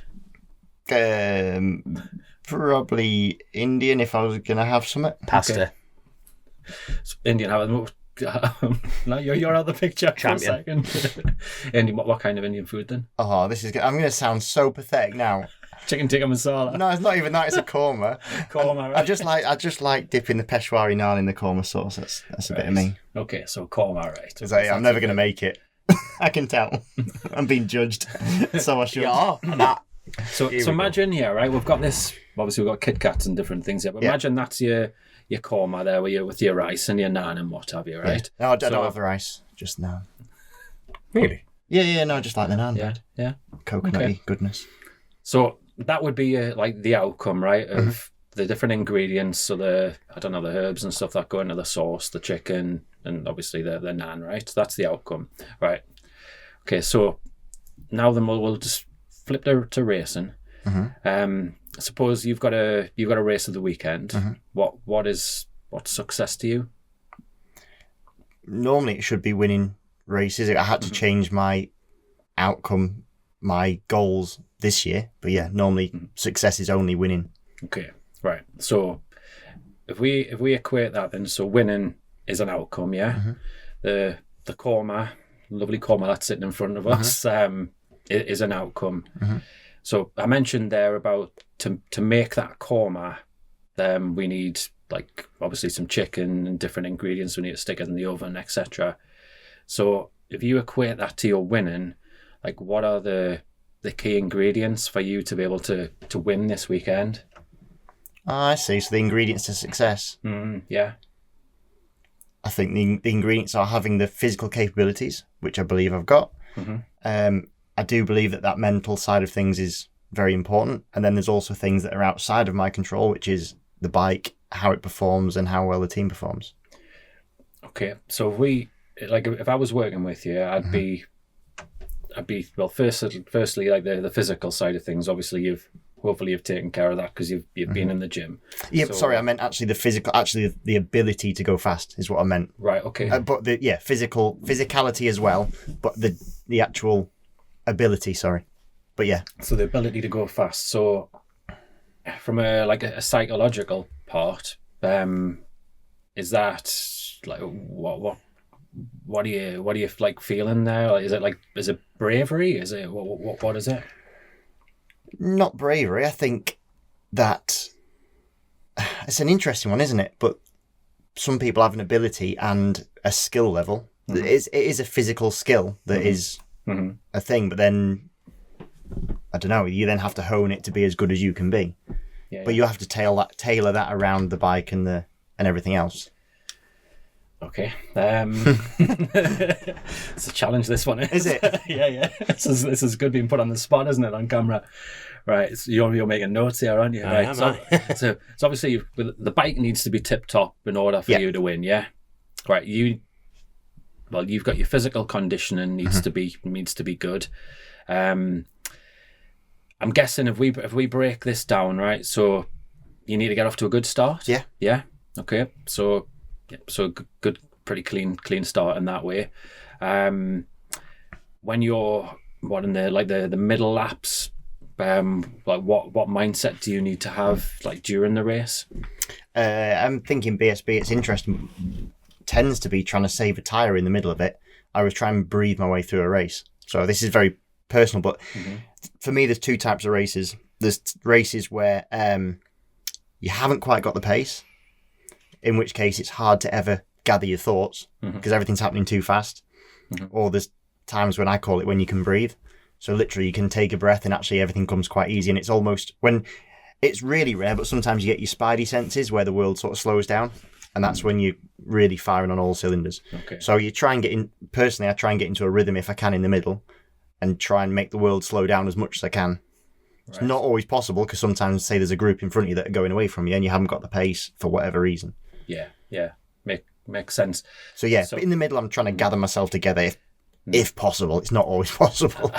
Probably Indian if I was going to have something. Pasta. Okay. So Indian, now you're out of the picture Champion. for a second. Indian, what kind of Indian food then? Oh, this is good. I'm going to sound so pathetic now. Chicken tikka masala. No, it's not even that. It's a korma. Korma, right? I just like dipping the Peshwari naan in the korma sauce. That's a bit of me. Okay, so korma, right? I'm never going to make it. I can tell. I'm being judged, so I should. Yeah. So imagine here, right? We've got this. Obviously, we've got Kit Kats and different things here. But imagine that's your korma there, with your rice and your naan and what have you, right? Yeah. No, I don't have the rice. Just naan. Really? Yeah. No, just like the naan. Yeah. Coconutty goodness. So that would be like the outcome, right? Of the different ingredients, so the herbs and stuff that go into the sauce, the chicken, and obviously the naan, right? So that's the outcome, right? Okay, so now then we'll just flip to racing. Suppose you've got a race of the weekend. What's success to you? Normally, it should be winning races. I had to change my outcome, my goals this year, but yeah, normally success is only winning. Okay, right. So if we equate that, then so winning is an outcome, yeah. The korma, lovely korma that's sitting in front of us, is an outcome. So I mentioned there about to make that korma, we need like obviously some chicken and different ingredients. We need to stick it in the oven, etc. So if you equate that to your winning, like what are the key ingredients for you to be able to win this weekend? I see. So the ingredients to success. Yeah. I think the ingredients are having the physical capabilities, which I believe I've got. I do believe that mental side of things is very important. And then there's also things that are outside of my control, which is the bike, how it performs and how well the team performs. Okay, so if I was working with you, I'd be well. Firstly, like the physical side of things. Obviously, hopefully you've taken care of that because you've been in the gym. Yeah, sorry, I meant actually the ability to go fast is what I meant. Right. Okay. But physicality as well, but the actual ability. Sorry, but yeah. So the ability to go fast. So from a psychological part, is that like what are you like feeling there? Like, is it bravery? Is it what is it? Not bravery. I think that it's an interesting one, isn't it? But some people have an ability and a skill level. Mm-hmm. It is a physical skill that is a thing, but then I don't know. You then have to hone it to be as good as you can be. Yeah, but you have to tailor that around the bike and everything else. Okay. It's a challenge, this one. Is it? Yeah. This is good being put on the spot, isn't it, on camera? Right. So you're making notes here, aren't you? Right. So obviously the bike needs to be tip top in order for you to win. Yeah. Right. You've got your physical conditioning needs to be good. I'm guessing if we break this down, right? So you need to get off to a good start. Yeah. Yeah. Okay. So good, pretty clean start in that way. When you're in the middle laps, what mindset do you need to have during the race? I'm thinking BSB. It's interesting. Tends to be trying to save a tire in the middle of it. I was trying to breathe my way through a race. So this is very personal, but for me, there's two types of races. There's races where you haven't quite got the pace, in which case it's hard to ever gather your thoughts because everything's happening too fast. Or there's times when I call it when you can breathe. So literally you can take a breath and actually everything comes quite easy. And it's almost when it's really rare, but sometimes you get your spidey senses where the world sort of slows down. And that's when you're really firing on all cylinders. Okay. So you try and get in, personally, I try and get into a rhythm if I can in the middle and try and make the world slow down as much as I can. Right. It's not always possible because sometimes, say, there's a group in front of you that are going away from you and you haven't got the pace for whatever reason. Yeah. Makes sense. So in the middle, I'm trying to gather myself together if possible. It's not always possible.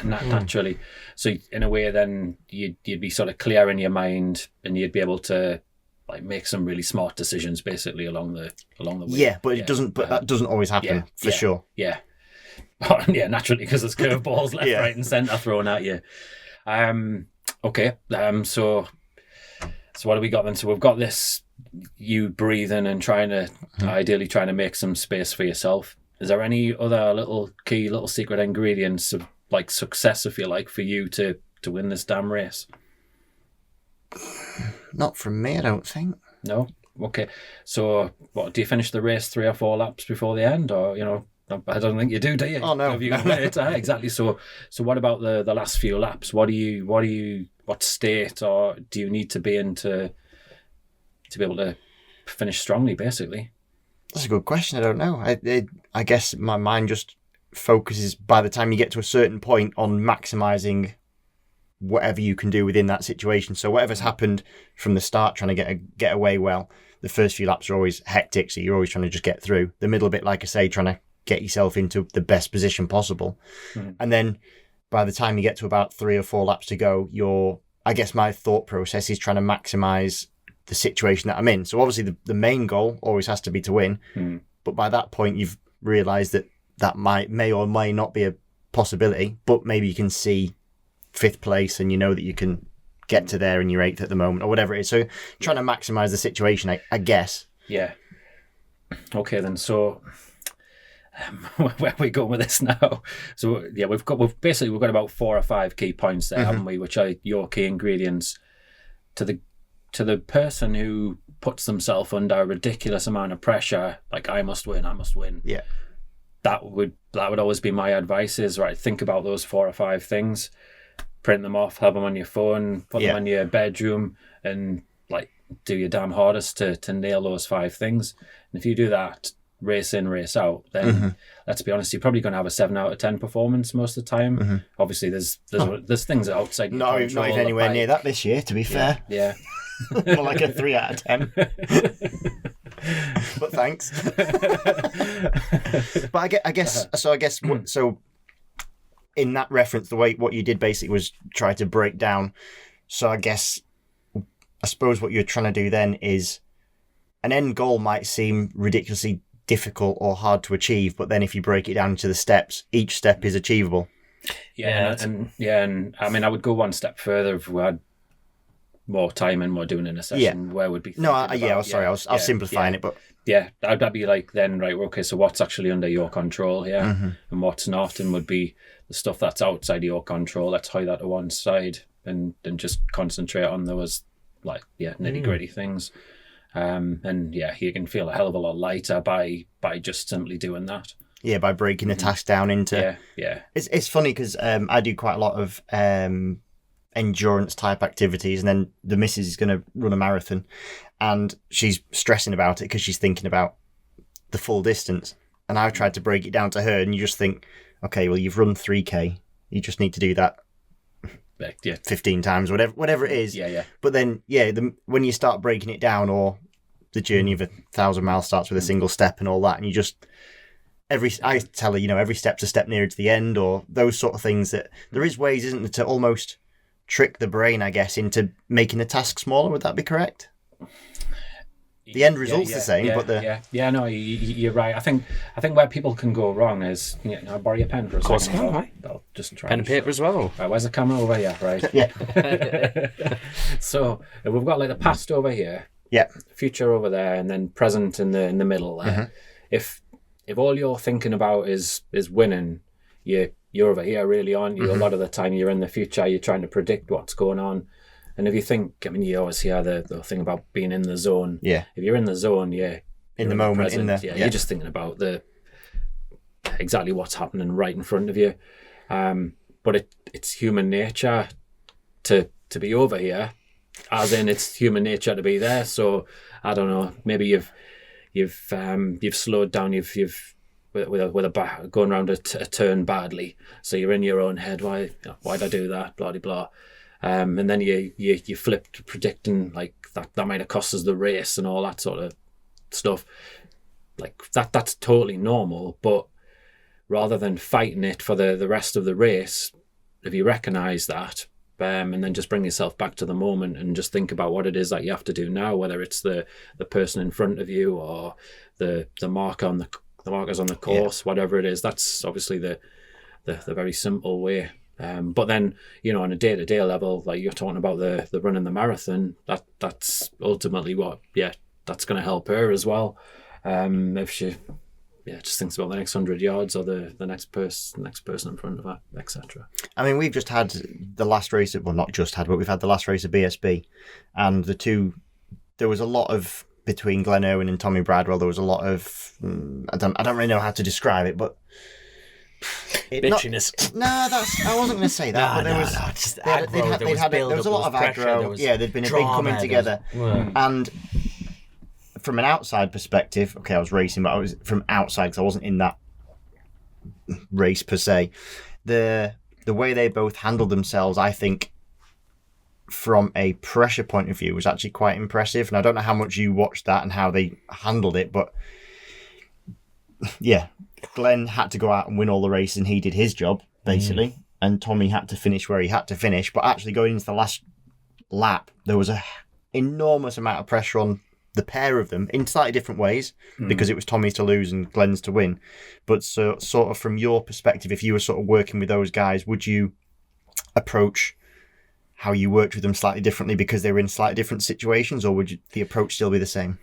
Naturally. So in a way, then you'd be sort of clear in your mind and you'd be able to make some really smart decisions basically along the way. Yeah, but it doesn't. But that doesn't always happen for sure. Yeah. Yeah, naturally, because there's curveballs left, right, and centre thrown at you. Okay. So what have we got then? So we've got this: you breathing and ideally trying to make some space for yourself. Is there any other little secret ingredients of success, if you like, for you to win this damn race? Not from me, I don't think. No? Okay. So, what, do you finish the race 3 or 4 laps before the end? Or, I don't think you do you? Oh, no. Exactly. So what about the last few laps? What state or do you need to be in to be able to finish strongly, basically? That's a good question. I don't know. I guess my mind just focuses, by the time you get to a certain point, on maximising whatever you can do within that situation. So whatever's happened from the start, trying to get away well. The first few laps are always hectic, so you're always trying to just get through. The middle bit, like I say, trying to get yourself into the best position possible. And then by the time you get to about 3 or 4 laps to go, I guess my thought process is trying to maximise the situation that I'm in. So obviously the main goal always has to be to win. But by that point, you've realised that may or may not be a possibility, but maybe you can see 5th place and you know that you can get to there and you're 8th at the moment or whatever it is. So trying to maximise the situation, I guess. Yeah. Okay then. So where are we going with this now? So yeah, we've got about 4 or 5 key points there, haven't we? Which are your key ingredients to the person who puts themselves under a ridiculous amount of pressure. I must win. Yeah. That would always be my advice is, right, think about those 4 or 5 things, print them off, have them on your phone, put them in your bedroom, and do your damn hardest to nail those 5 things. And if you do that, race in, race out, then let's be honest, you're probably going to have a 7 out of 10 performance most of the time. Obviously, there's things outside your control. Not even anywhere near that this year, to be fair. Yeah. More like a 3 out of 10. But thanks. But I guess so in that reference, what you did basically was try to break down. So I suppose what you're trying to do then is an end goal might seem ridiculously difficult or hard to achieve, but then if you break it down into the steps, each step is achievable. Yeah, and I mean, I would go one step further if we had more time and more doing in a session. Where would be? I was simplifying it, but that'd be like then, right? Okay, so what's actually under your control here, and what's not, and would be the stuff that's outside of your control. Let's hide that to one side and just concentrate on those nitty gritty things. And you can feel a hell of a lot lighter by just simply doing that. Yeah, by breaking the task down into... Yeah. It's funny because I do quite a lot of endurance type activities, and then the missus is going to run a marathon and she's stressing about it because she's thinking about the full distance. And I've tried to break it down to her, and you just think, okay, well, you've run 3K. You just need to do that 15 times, whatever it is. Yeah. But then, when you start breaking it down, or the journey of 1,000 miles starts with a single step and all that, and you just... I tell her, every step's a step nearer to the end, or those sort of things. That there is ways, isn't there, to almost trick the brain, I guess, into making the task smaller. Would that be correct? The end result's the same, but no, you're right. I think where people can go wrong is, I'll borrow your pen for a second. I'll just try pen and paper as well. Right, where's the camera over here? Right. Yeah. So we've got like the past over here. Yeah. Future over there, and then present in the middle there. If all you're thinking about is winning, you're over here really, aren't you? A lot of the time you're in the future, you're trying to predict what's going on. And if you think, you always hear the thing about being in the zone. Yeah. If you're in the zone, in the moment, you're just thinking about exactly what's happening right in front of you. But it's human nature to be over here, as in it's human nature to be there. So I don't know, maybe you've slowed down. You've with a going around a turn badly. So you're in your own head. Why'd I do that? Blah blah blah. And then you flip to predicting like that might have cost us the race and all that sort of stuff. Like that's totally normal. But rather than fighting it for the rest of the race, if you recognise that. And then just bring yourself back to the moment and just think about what it is that you have to do now, whether it's the person in front of you or the markers on the course, whatever it is. That's obviously the very simple way. But then, on a day-to-day level, like you're talking about the running the marathon, that's ultimately that's going to help her as well. If she just thinks about the next 100 yards or the next person in front of her, etc. I mean, we've just had the last race of, well, not just had, but we've had the last race of BSB, and there was a lot of, between Glenn Irwin and Tommy Bradwell, there was a lot of, I don't really know how to describe it, but bitchiness. I wasn't going to say that, but there was a lot of aggro. There'd been a big coming together, and from an outside perspective, okay, I was racing, but I was from outside because I wasn't in that race per se. The way they both handled themselves, I think, from a pressure point of view, was actually quite impressive. And I don't know how much you watched that and how they handled it, but Glenn had to go out and win all the races, and he did his job basically. And Tommy had to finish where he had to finish. But actually, going into the last lap, there was a enormous amount of pressure on the pair of them in slightly different ways, because it was Tommy's to lose and Glenn's to win. But so, sort of from your perspective, if you were sort of working with those guys, would you approach how you worked with them slightly differently because they were in slightly different situations, or would the approach still be the same?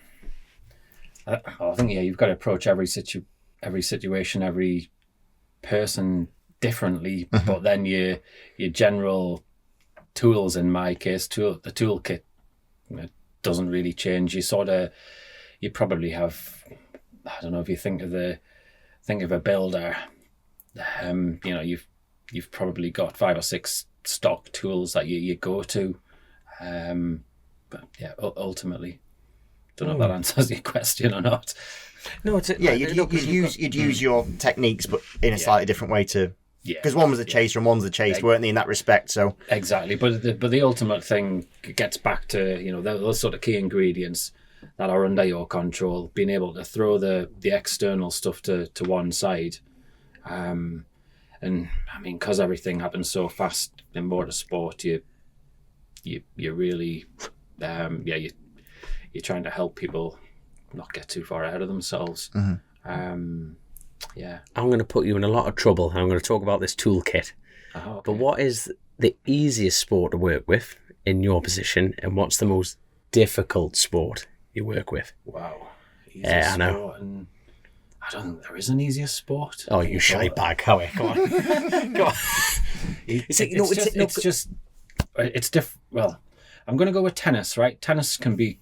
I think you've got to approach every situation, every person differently. But then your general tools, in my case, the toolkit, doesn't really change. You probably have, I don't know, if you think of a builder, you've probably got 5 or 6 stock tools that you go to, but ultimately, don't know if that answers your question or not. No, you'd use your techniques, but in a slightly different way to Because one was a chaser and one's a chase, weren't they, in that respect? So exactly, but the ultimate thing gets back to those sort of key ingredients that are under your control, being able to throw the external stuff to one side, and I mean, because everything happens so fast in motorsport, you really you're trying to help people not get too far ahead of themselves. I'm going to put you in a lot of trouble. I'm going to talk about this toolkit. Okay. But what is the easiest sport to work with in your position, and what's the most difficult sport you work with? Wow. Yeah, I know. And I don't think there is an easier sport. Oh, you shy bag, Howie. Come on. Come on. It's different. Well, I'm going to go with tennis, right? Tennis can be...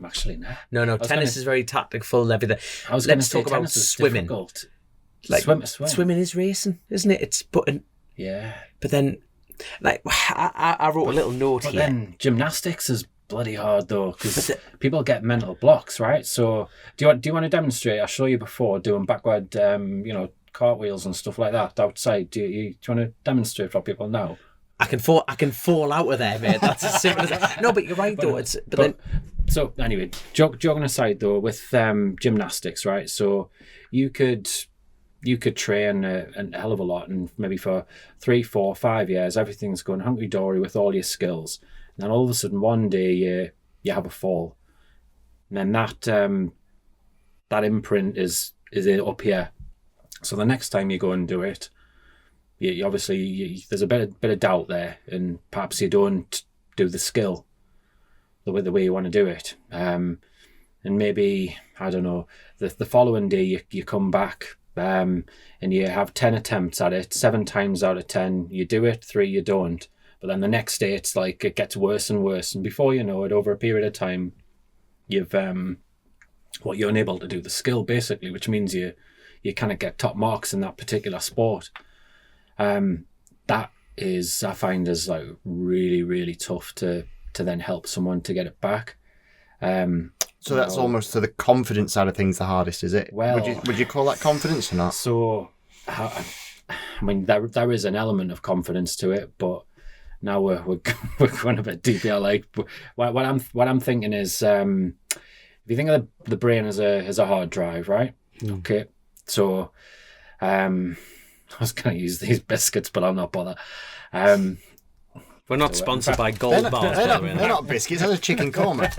Actually, nah. No, tennis is very tactical and everything. Let's talk about swimming. Like, swimming is racing, isn't it? It's putting... Yeah. But then, like, I wrote a little note here. But then gymnastics is bloody hard, though, because people get mental blocks, right? So, do you want to demonstrate? I showed you before doing backward, cartwheels and stuff like that outside. Do you want to demonstrate for people now? I can fall out of there, mate. That's as simple as that. No, but you're right, though. So anyway, joking aside though, with gymnastics, right? So you could train a hell of a lot, and maybe for 3, 4, 5 years, everything's going hunky dory with all your skills. And then all of a sudden, one day you have a fall, and then that imprint is up here. So the next time you go and do it, you obviously there's a bit of doubt there, and perhaps you don't do the skill the way you want to do it, and maybe, I don't know, the following day you come back, and you have 10 attempts at it. 7 times out of 10 you do it, 3 you don't. But then the next day it's like it gets worse and worse, and before you know it, over a period of time, you're unable to do the skill, basically, which means you kind of get top marks in that particular sport. That is, I find, is like really, really tough to then help someone to get it back. So that's almost to the confidence side of things the hardest, is it? Well, would you call that confidence or not? So, I mean, there is an element of confidence to it, but now we're going a bit deeper. Like, what I'm thinking is, if you think of the brain as a hard drive, right? Okay, so I was going to use these biscuits, but I'll not bother. We're not sponsored by Gold Bars. They're not biscuits, they're chicken korma.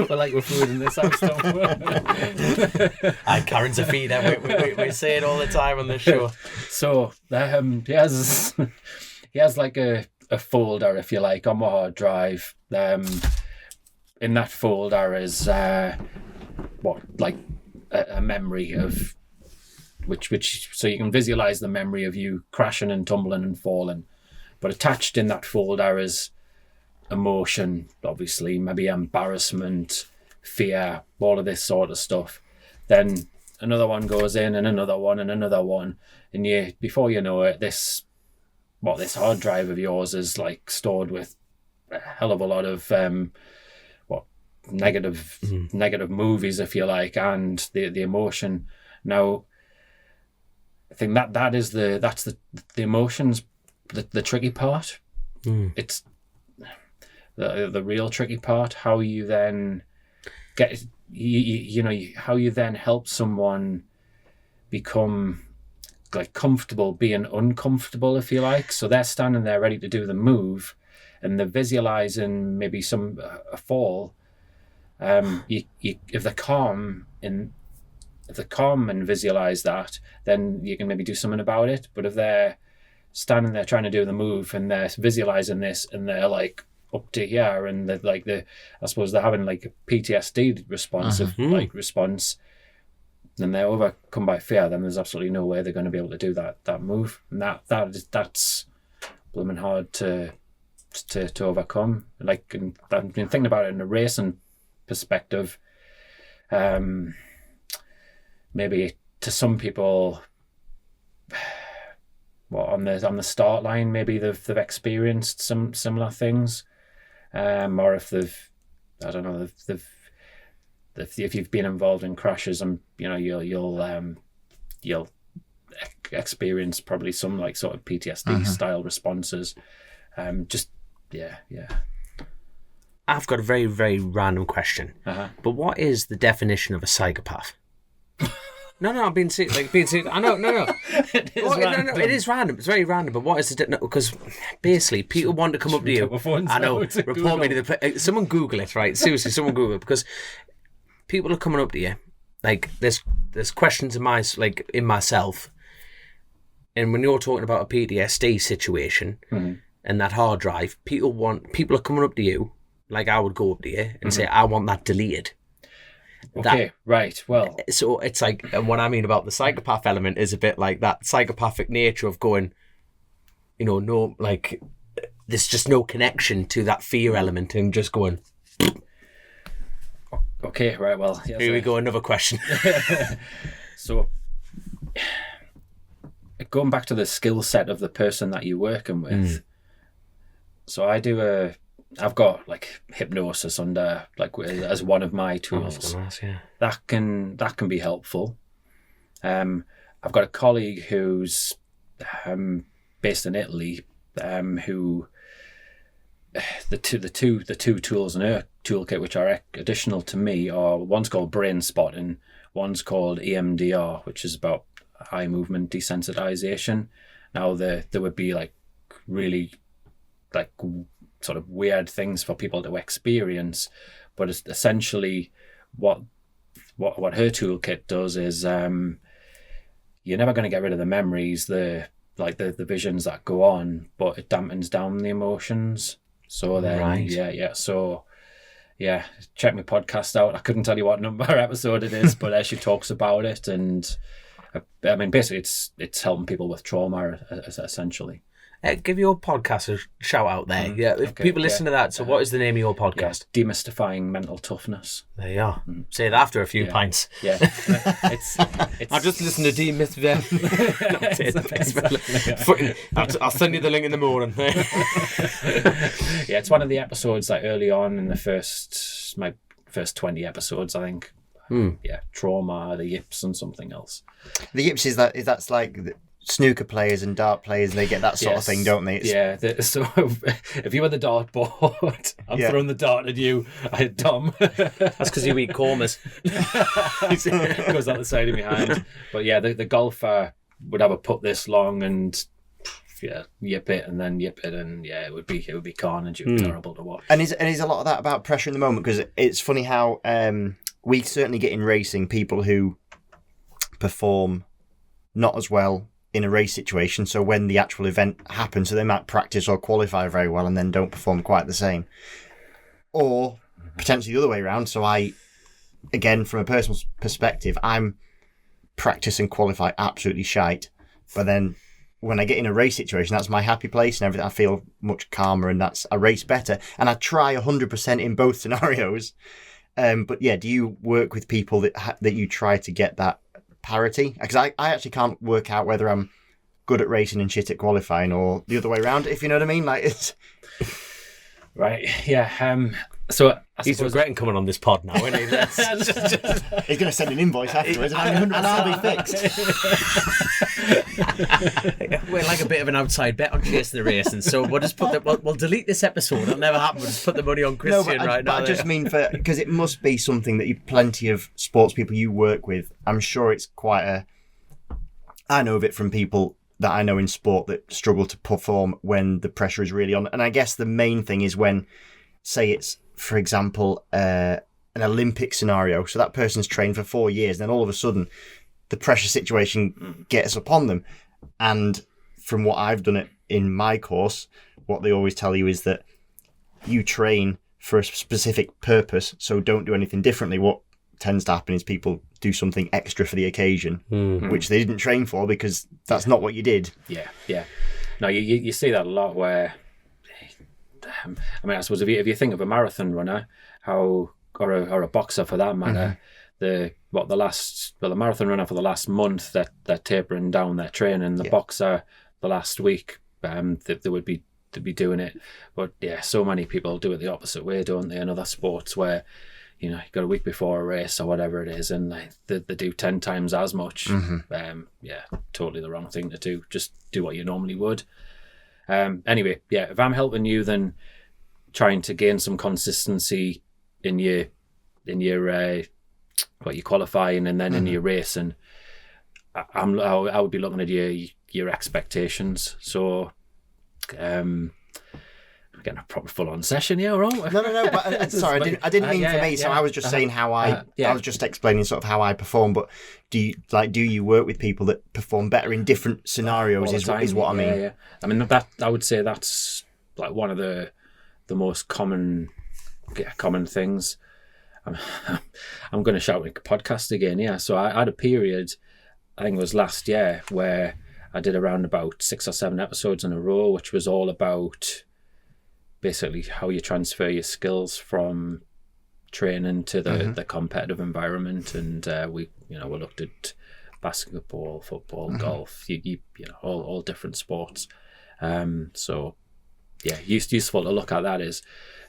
We're like we're food in this house, don't we? And Karen's a feeder. We say it all the time on this show. So he has like a folder, if you like, on my hard drive. In that folder is a memory of which so you can visualize the memory of you crashing and tumbling and falling, but attached in that folder is emotion, obviously, maybe embarrassment, fear, all of this sort of stuff. Then another one goes in, and another one, and another one, and before you know it, this hard drive of yours is like stored with a hell of a lot of negative movies, if you like, and the emotion. Now, I think that's the emotions, the tricky part. It's the real tricky part. How you then get how you then help someone become like comfortable being uncomfortable, if you like. So they're standing there ready to do the move, and they're visualizing maybe a fall. If they're calm and visualize that, then you can maybe do something about it. But if they're standing there trying to do the move and they're visualizing this and they're like up to here, and I suppose they're having like a PTSD response, then they're overcome by fear, then there's absolutely no way they're going to be able to do that move. And that's blooming hard to overcome. Like, and I've been thinking about it in a racing perspective. Maybe to some people, on the start line, maybe they've experienced some similar things, or if if you've been involved in crashes, and you'll experienced probably some like sort of PTSD style responses. Yeah. I've got a very, very random question. But what is the definition of a psychopath? No, I'm being serious. I know, no. It is random. No, it is random. It's very random. But what is the because basically people want to come up to you. I know. Report me to the. Someone Google it, right? Seriously, someone Google it, because people are coming up to you. Like there's questions in myself, and when you're talking about a PTSD situation and that hard drive, people are coming up to you. Like I would go up to you and say, I want that deleted. Okay, right. Well, so it's like, and what I mean about the psychopath element is a bit like that psychopathic nature of going, no, like there's just no connection to that fear element and just going. Okay, right. Well, here we go. Another question. So, going back to the skill set of the person that you're working with. So I've got like hypnosis under as one of my tools. That can be helpful. I've got a colleague who's based in Italy, who the two tools in her toolkit which are additional to me are, one's called brain spotting, one's called EMDR, which is about eye movement desensitization. Now there would be like really like sort of weird things for people to experience, but it's essentially what her toolkit does is you're never going to get rid of the memories, the visions that go on, but it dampens down the emotions. So then so check my podcast out. I couldn't tell you what number episode it is, but she talks about it, and I mean basically it's helping people with trauma essentially. Give your podcast a shout out there. If people listen to that, so what is the name of your podcast? Demystifying Mental Toughness. There you are. Say it after a few pints. Yeah. It's I've just listened to Demystifying. I'll send you the link in the morning. It's one of the episodes like early on in my first 20 episodes, I think. Trauma, the yips, and something else. The yips is that's like snooker players and dart players, they get that sort of thing, don't they? So if you were the dartboard, I'm throwing the dart at you. I hit Tom. That's because you eat kormas. It goes out the side of my hand. But the golfer would have a putt this long and yip it and then yip it, and it would be carnage. It would be terrible to watch. And is a lot of that about pressure in the moment? Because it's funny how we certainly get in racing people who perform not as well in a race situation, so when the actual event happens, so they might practice or qualify very well and then don't perform quite the same, or potentially the other way around. So I, again, from a personal perspective, I'm practice and qualify absolutely shite, but then when I get in a race situation, that's my happy place and everything. I feel much calmer, and I race better, and I try 100% in both scenarios. But do you work with people that you try to get that parity? Because I actually can't work out whether I'm good at racing and shit at qualifying, or the other way around, if you know what I mean. Like it's right. So he's regretting coming on this pod now, isn't he? He's going to send an invoice afterwards, and I'll be fixed. We're like a bit of an outside bet on Chasin the Racin, so we'll just we'll delete this episode. It'll never happen. We'll just put the money on Chrissy right now. But I just mean because it must be something that plenty of sports people you work with. I'm sure it's I know of it from people that I know in sport that struggle to perform when the pressure is really on. And I guess the main thing is when, say it's, for example, an Olympic scenario. So that person's trained for 4 years, and then all of a sudden the pressure situation gets upon them. And from what I've done it in my course, what they always tell you is that you train for a specific purpose, so don't do anything differently. What tends to happen is people do something extra for the occasion, which they didn't train for because that's not what you did. Yeah. No, you see that a lot where, I mean, I suppose if you think of a marathon runner, or a boxer for that matter, the marathon runner for the last month, they're tapering down their training. The boxer the last week, they would be doing it. But so many people do it the opposite way, don't they? In other sports where you got a week before a race or whatever it is, and they do 10 times as much. Totally the wrong thing to do. Just do what you normally would. Anyway, if I'm helping you, then trying to gain some consistency in your qualifying and then in your racing, I would be looking at your expectations. So, I'm getting a proper full-on session here, aren't we? No. But sorry, I didn't mean for me. So I was just saying how I was just explaining sort of how I perform. But do you work with people that perform better in different scenarios? Is what I mean. Yeah. I mean that I would say that's like one of the most common things. I'm going to shout like a podcast again. Yeah. So I had a period, I think it was last year, where I did around about 6 or 7 episodes in a row, which was all about basically how you transfer your skills from training to the competitive environment. And we looked at basketball, football, golf, all different sports. Useful to look at that is,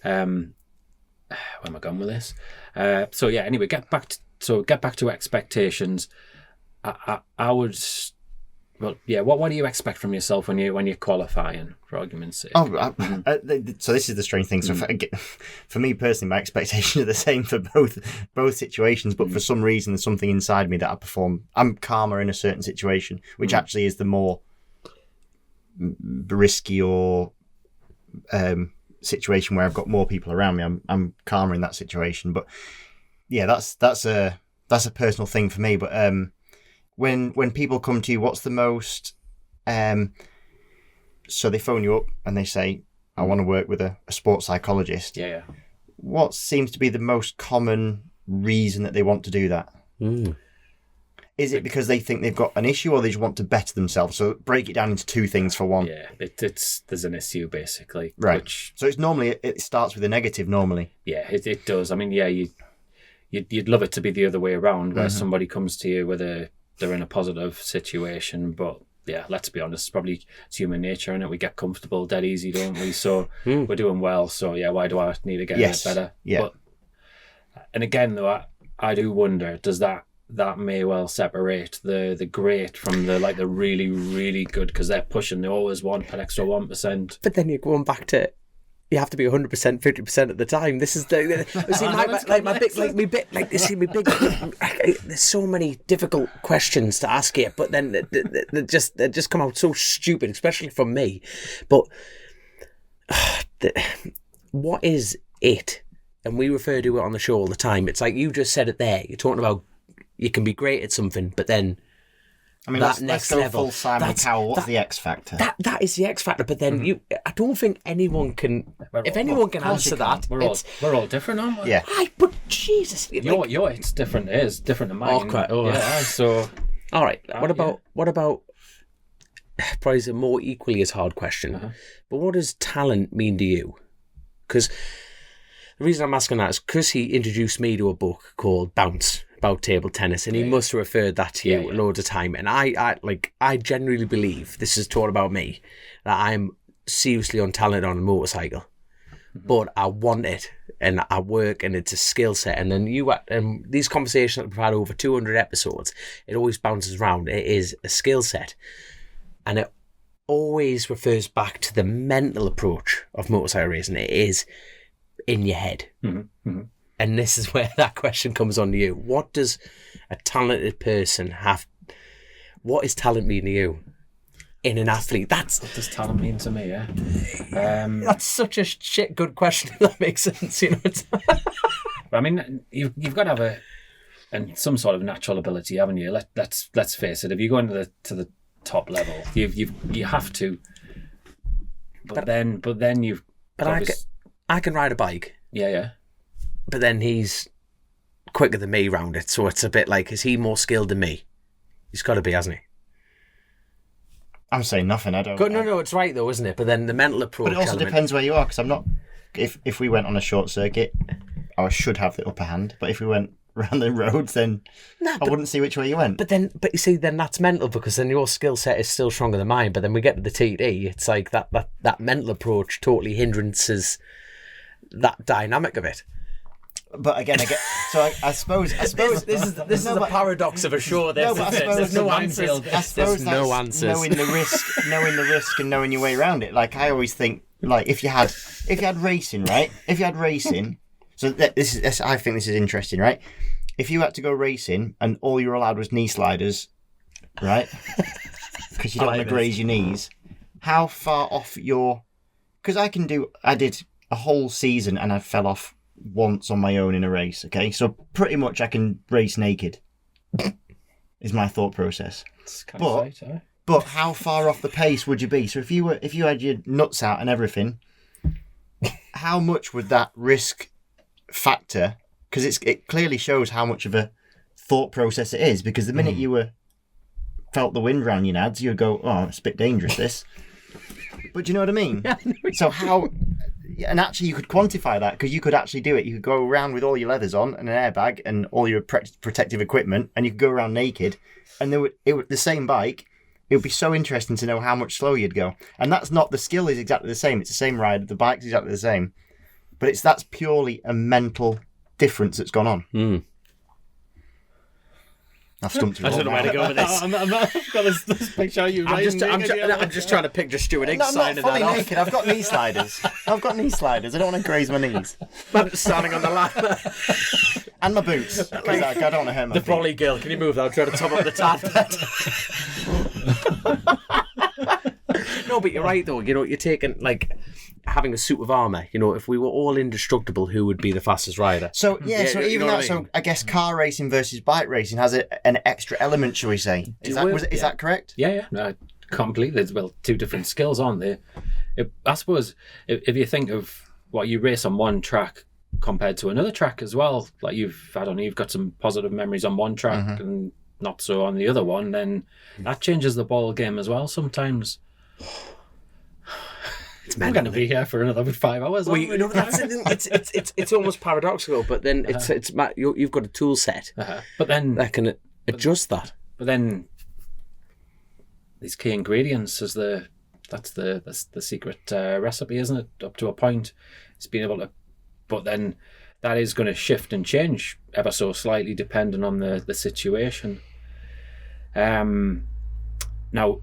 where am I going with this? Anyway, get back to expectations. I would. Well, yeah. What do you expect from yourself when you're qualifying, for argument's sake? So this is the strange thing. So for me personally, my expectations are the same for both situations. But for some reason, there's something inside me that I perform. I'm calmer in a certain situation, which actually is the more risky or situation where I've got more people around me. I'm calmer in that situation. But yeah, that's a personal thing for me. But when people come to you, what's the most so they phone you up and they say, I want to work with a sports psychologist. Yeah. What seems to be the most common reason that they want to do that? Is it because they think they've got an issue, or they just want to better themselves? So break it down into 2 things for one. Yeah, there's an issue basically. Right. So it's normally it starts with a negative normally. Yeah, it does. I mean, yeah, you'd love it to be the other way around, where somebody comes to you they're in a positive situation, but yeah, let's be honest, it's human nature, and we get comfortable dead easy, don't we? So we're doing well. So yeah, why do I need to get it better? Yeah. But, and again, though, I do wonder, does that may well separate the great from the really, really good, because they're pushing, they always want an extra 1%. But then you're going back to, you have to be 100%, 50% of the time. This is there's so many difficult questions to ask here, but then they just come out so stupid, especially from me. But what is it? And we refer to it on the show all the time. It's like you just said it there. You're talking about you can be great at something, but then let's go full Simon Cowell. What's the X factor? That is the X factor. But then I don't think anyone can. If anyone can answer that, we're all different, aren't we? Yeah. But Jesus, it's different. It is different than mine. Yeah. So, all right. What about? Probably is a more equally as hard question. But what does talent mean to you? Because the reason I'm asking that is Chrissy introduced me to a book called Bounce, about table tennis, and he must have referred that to you loads of time. And I genuinely believe, this is taught about me, that I'm seriously untalented on a motorcycle, but I want it, and I work, and it's a skill set. And then these conversations that we've had over 200 episodes, it always bounces around. It is a skill set, and it always refers back to the mental approach of motorcycle racing. It is in your head. And this is where that question comes on to you. What does a talented person have? What is talent mean to you in an athlete? What does talent mean to me? Yeah, that's such a shit good question. If that makes sense, I mean, you've got to have some sort of natural ability, haven't you? Let's face it. If you go into the top level, you have to. But then you've. But I can ride a bike. Yeah. But then he's quicker than me round it, so it's a bit like, is he more skilled than me? He's got to be, hasn't he? I'm saying nothing. I don't. No, it's right though, isn't it? But then the mental approach. But it also depends where you are, because I'm not. If we went on a short circuit, I should have the upper hand. But if we went around the roads, then I wouldn't see which way you went. But you see, then that's mental, because then your skill set is still stronger than mine. But then we get to the TD, it's like that mental approach totally hindrances that dynamic of it. But again, I get. So I suppose this is the paradox of a show. There's no answers. I suppose no answers. Knowing the risk, and knowing your way around it. Like I always think, like if you had racing, right? If you had racing, so this I think this is interesting, right? If you had to go racing and all you were allowed was knee sliders, right? Because you don't want to graze your knees. How far off your? Because I did a whole season and I fell off once on my own in a race. Okay, so pretty much I can race naked. Is my thought process. It's kind of right, eh? But how far off the pace would you be? So if you had your nuts out and everything, how much would that risk factor? Because it clearly shows how much of a thought process it is. Because the minute you felt the wind round your nads, you'd go, "Oh, it's a bit dangerous, this." But do you know what I mean? So how? And actually, you could quantify that because you could actually do it. You could go around with all your leathers on and an airbag and all your protective equipment, and you could go around naked. And the same bike. It would be so interesting to know how much slower you'd go. And that's not the skill is exactly the same. It's the same ride. The bike's exactly the same, but that's purely a mental difference that's gone on. I've stumped you. I don't know where to go with this. I've got this picture of you. I'm just trying to picture Stuart Higgs signing that off. naked. I've got knee sliders. I don't want to graze my knees. Man standing on the ladder. And my boots. Because I don't want to hurt my The feet. brolly girl, can you move that? I'm trying to top up the tad bed. No, but you're right though. You know, you're taking like having a suit of armour. You know, if we were all indestructible, who would be the fastest rider? So even that. So I guess car racing versus bike racing has an extra element, shall we say? Is that correct? Yeah. No, completely. There's two different skills, aren't there? I suppose if you think of what you race on one track compared to another track as well, like you've got some positive memories on one track and not so on the other one, then that changes the ball game as well sometimes. I'm going to be here for another 5 hours. Well, you know, it's almost paradoxical, but then you've got a tool set, but then that can adjust that. But then these key ingredients that's the secret recipe, isn't it? Up to a point, it's being able to. But then that is going to shift and change ever so slightly depending on the situation. Now.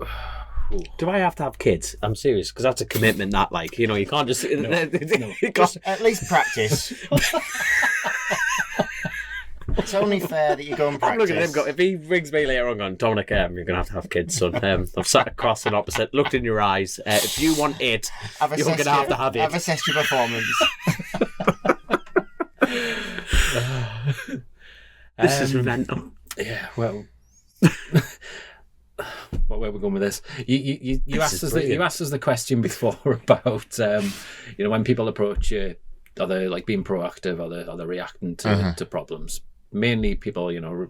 Do I have to have kids? I'm serious, because that's a commitment. That, like, you know, you can't just. Just at least practice. It's only fair that you go and practice. I'm looking at him. If he rings me later on, going, Dominic, you're going to have kids, son. I've sat across and opposite, looked in your eyes. If you want it, you're going to have it. I've assessed your performance. This is mental. Yeah, well. What way we're going with this? You asked us the question before about when people approach you, are they like being proactive, are they reacting to problems? Mainly people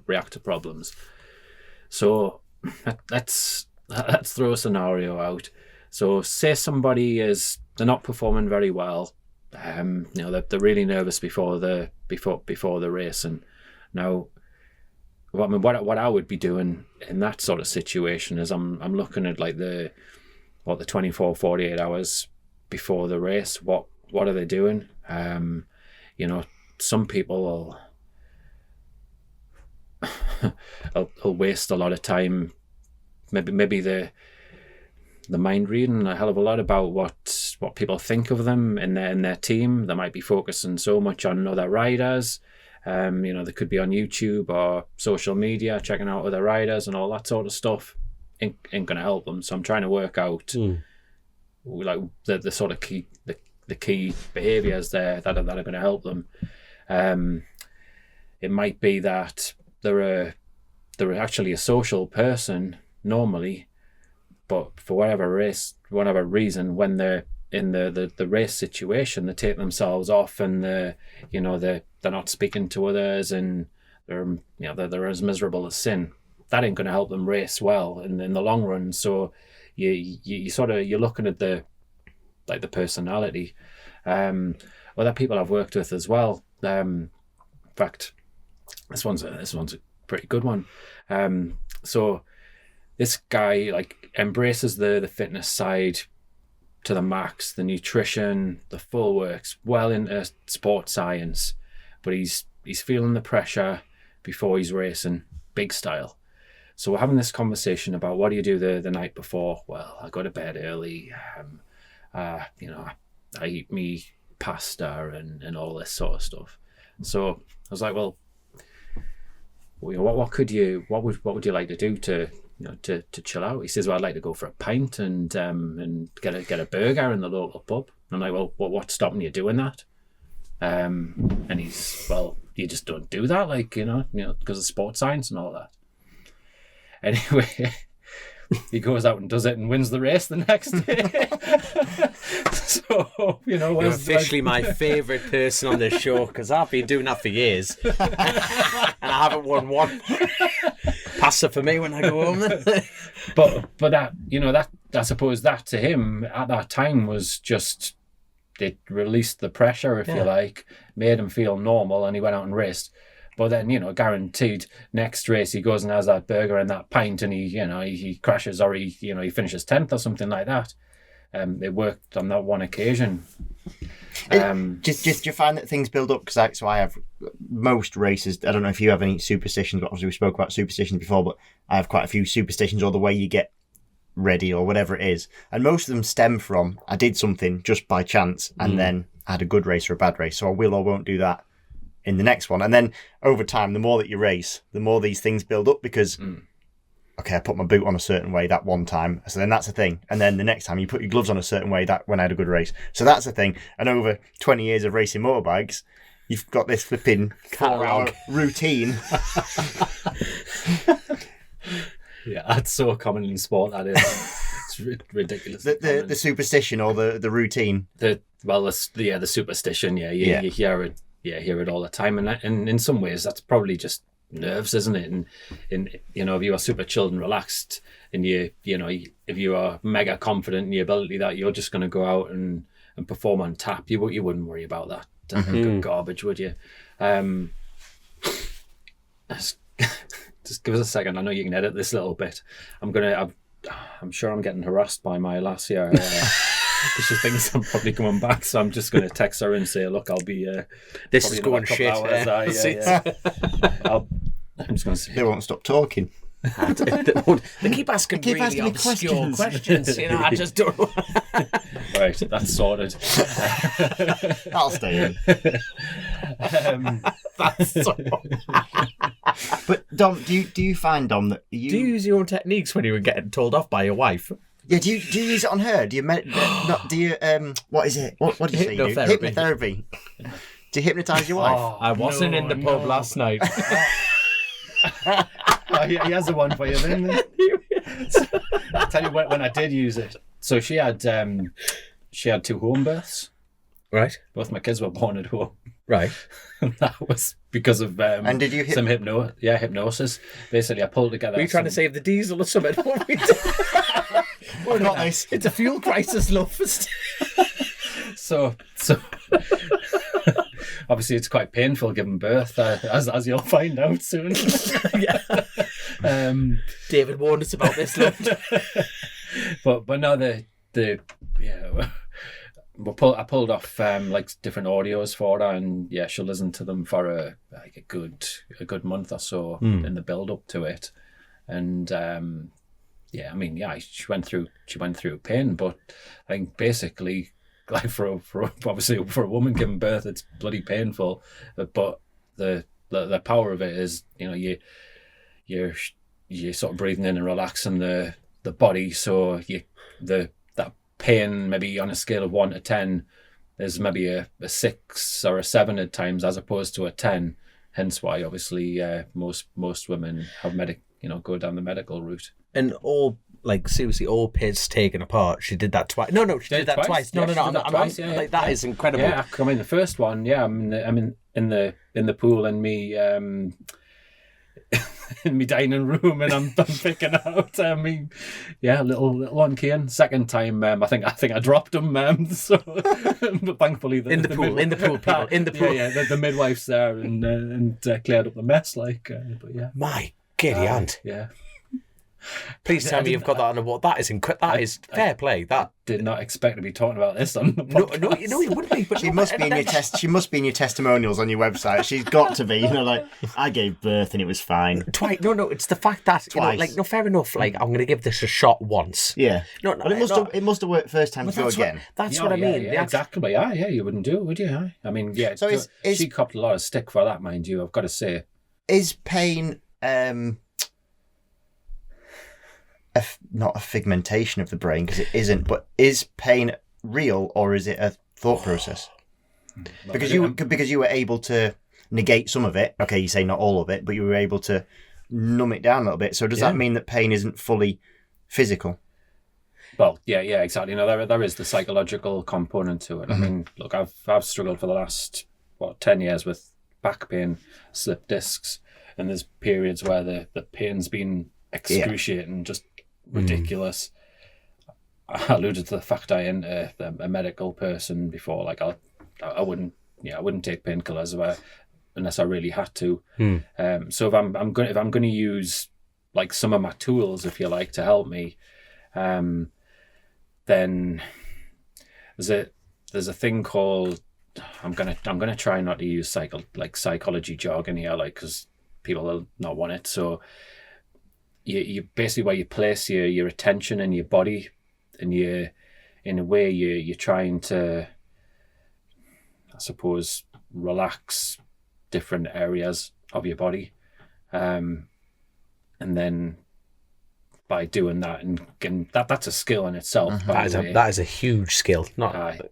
react to problems. So let's throw a scenario out. So say somebody they're not performing very well. They're really nervous before the race, and now. What I would be doing in that sort of situation is I'm looking at like the 24, 48 hours before the race. What are they doing? Some people will waste a lot of time. Maybe the mind reading a hell of a lot about what people think of them in their team. They might be focusing so much on other riders. They could be on YouTube or social media, checking out other riders and all that sort of stuff. Ain't going to help them. So I'm trying to work out like the sort of key behaviours there that are going to help them. It might be that they're actually a social person normally, but for whatever reason, when they're in the race situation, they take themselves off and they're not speaking to others, and they're as miserable as sin. That ain't going to help them race well in the long run. So you're looking at the personality. Other people I've worked with as well. In fact, this one's a pretty good one. So this guy embraces the fitness side to the max, the nutrition, the full works, well into sports science. but he's feeling the pressure before he's racing, big style. So we're having this conversation about what do you do the night before? Well, I go to bed early. I eat me pasta and all this sort of stuff. So I was like, well, what would you like to do to chill out? He says, well, I'd like to go for a pint and get a burger in the local pub. I'm like, well, what's stopping you doing that? And he's, well, you just don't do that, like, because of sports science and all that. Anyway, he goes out and does it and wins the race the next day. So, you're officially my favourite person on this show, because I've been doing that for years. And I haven't won one. Pasta for me when I go home. But that, that, I suppose that to him at that time was just, it released the pressure, if you like, made him feel normal, and he went out and raced. But then, guaranteed next race he goes and has that burger and that pint, and he crashes, or he finishes 10th or something like that. It worked on that one occasion. Just you find that things build up, because I have most races. I don't know if you have any superstitions, but obviously we spoke about superstitions before. But I have quite a few superstitions, or the way you get ready, or whatever it is, and most of them stem from I did something just by chance, and then I had a good race or a bad race, so I will or won't do that in the next one. And then over time, the more that you race, the more these things build up, because okay, I put my boot on a certain way that one time, so then that's a thing. And then the next time you put your gloves on a certain way, that when I had a good race, so that's a thing. And over 20 years of racing motorbikes, you've got this flipping 4-hour routine. Yeah, that's so common in sport, that is. It's ridiculous. The superstition, or the routine. The superstition, yeah. You hear it all the time. And in some ways, that's probably just nerves, isn't it? And if you are super chilled and relaxed, and if you are mega confident in your ability that you're just going to go out and perform on tap, you wouldn't worry about that garbage, would you? Just give us a second. I know you can edit this little bit. I'm sure I'm getting harassed by my lass here. She thinks I'm probably coming back, so I'm just going to text her and say, look, I'll be this is going shit. I'm just going to say, they won't stop talking. They keep asking really obscure questions. I just don't know. Right, that's sorted. I'll stay in. That's But Dom, do you find, Dom, that you use your own techniques when you were getting told off by your wife? Yeah, do you use it on her? Do you what is it? What do you say? Hypnotherapy. Do you hypnotise your wife? I wasn't in the pub last night. He has the one for you then. I'll tell you when I did use it. So she had 2 home births. Right. Both my kids were born at home. Right. And that was because of and did you some hypnosis. Basically, I pulled together. Were you trying to save the diesel or something? We're not nice. It's a fuel crisis, love. So obviously it's quite painful giving birth, as you'll find out soon. David warned us about this, love. but no, I pulled off like different audios for her, and she'll listen to them for a good month or so in the build up to it, and she went through pain, but I think basically, like for obviously for a woman giving birth, it's bloody painful, but the power of it is, you're sort of breathing in and relaxing the body, so that pain, maybe on a scale of 1 to 10, there's maybe a 6 or a 7 at times, as opposed to a 10. Hence why, obviously, most women have go down the medical route. And all piss taken apart. She did that twice. No, she did that twice. No. That is incredible. Yeah, I mean the first one. I'm in the pool, and me in my dining room, and I'm picking out little one Kian. Second time, I think I dropped him. So, but thankfully in the pool, people in the pool. The midwife's there and cleared up the mess. But yeah, my giddy aunt. Yeah. Please tell me you've got that on the wall. That is fair play. That did not expect to be talking about this on the no, podcast. you wouldn't be. But She must be in your She must be in your testimonials on your website. She's got to be. Like, I gave birth and it was fine. Twice. No. It's the fact that fair enough. Like, I'm going to give this a shot once. Yeah. But it must have worked first time to go again. That's what I mean. Yeah, exactly. Yeah, you wouldn't do it, would you? I mean, yeah. So she copped a lot of stick for that, mind you. I've got to say. Is pain not a figmentation of the brain, because it isn't, but is pain real, or is it a thought process? Because you were able to negate some of it. Okay, you say not all of it, but you were able to numb it down a little bit. So does that mean that pain isn't fully physical? Well, yeah, exactly. There is the psychological component to it. I mean, look, I've struggled for the last 10 years with back pain, slip discs, and there's periods where the pain's been excruciating, just ridiculous. I alluded to the fact I ain't a medical person before. Like, I wouldn't take painkillers unless I really had to. So if I'm going to use like some of my tools, if you like, to help me, then there's a thing called, I'm gonna try not to use psychology jargon here, like, because people will not want it. So you basically, where you place your attention in your body, and in a way you're trying to, I suppose, relax different areas of your body, and then by doing that, and that's a skill in itself. That is a huge skill.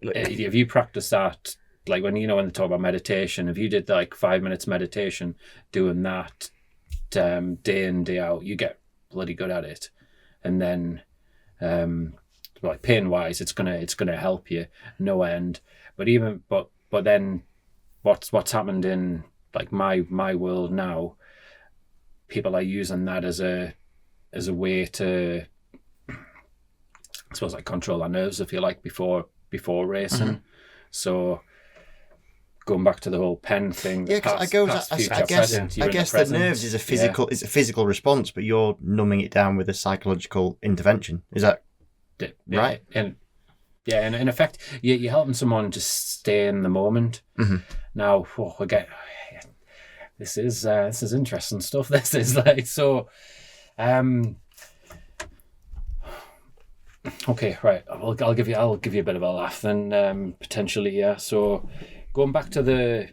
If you practice that, like when they talk about meditation, if you did like 5 minutes meditation, doing that day in, day out, you get bloody good at it. And then like pain wise, it's gonna help you no end. But then what's happened in like my world now, people are using that as a way to, I suppose, like control their nerves, if you like, before racing. So going back to the whole pen thing, I guess the nerves is a physical response, but you're numbing it down with a psychological intervention. Is that right? And in effect, you're helping someone to stay in the moment. Now, again, this is interesting stuff. This is like so. Okay, right. I'll give you a bit of a laugh then, potentially. Yeah. So, going back to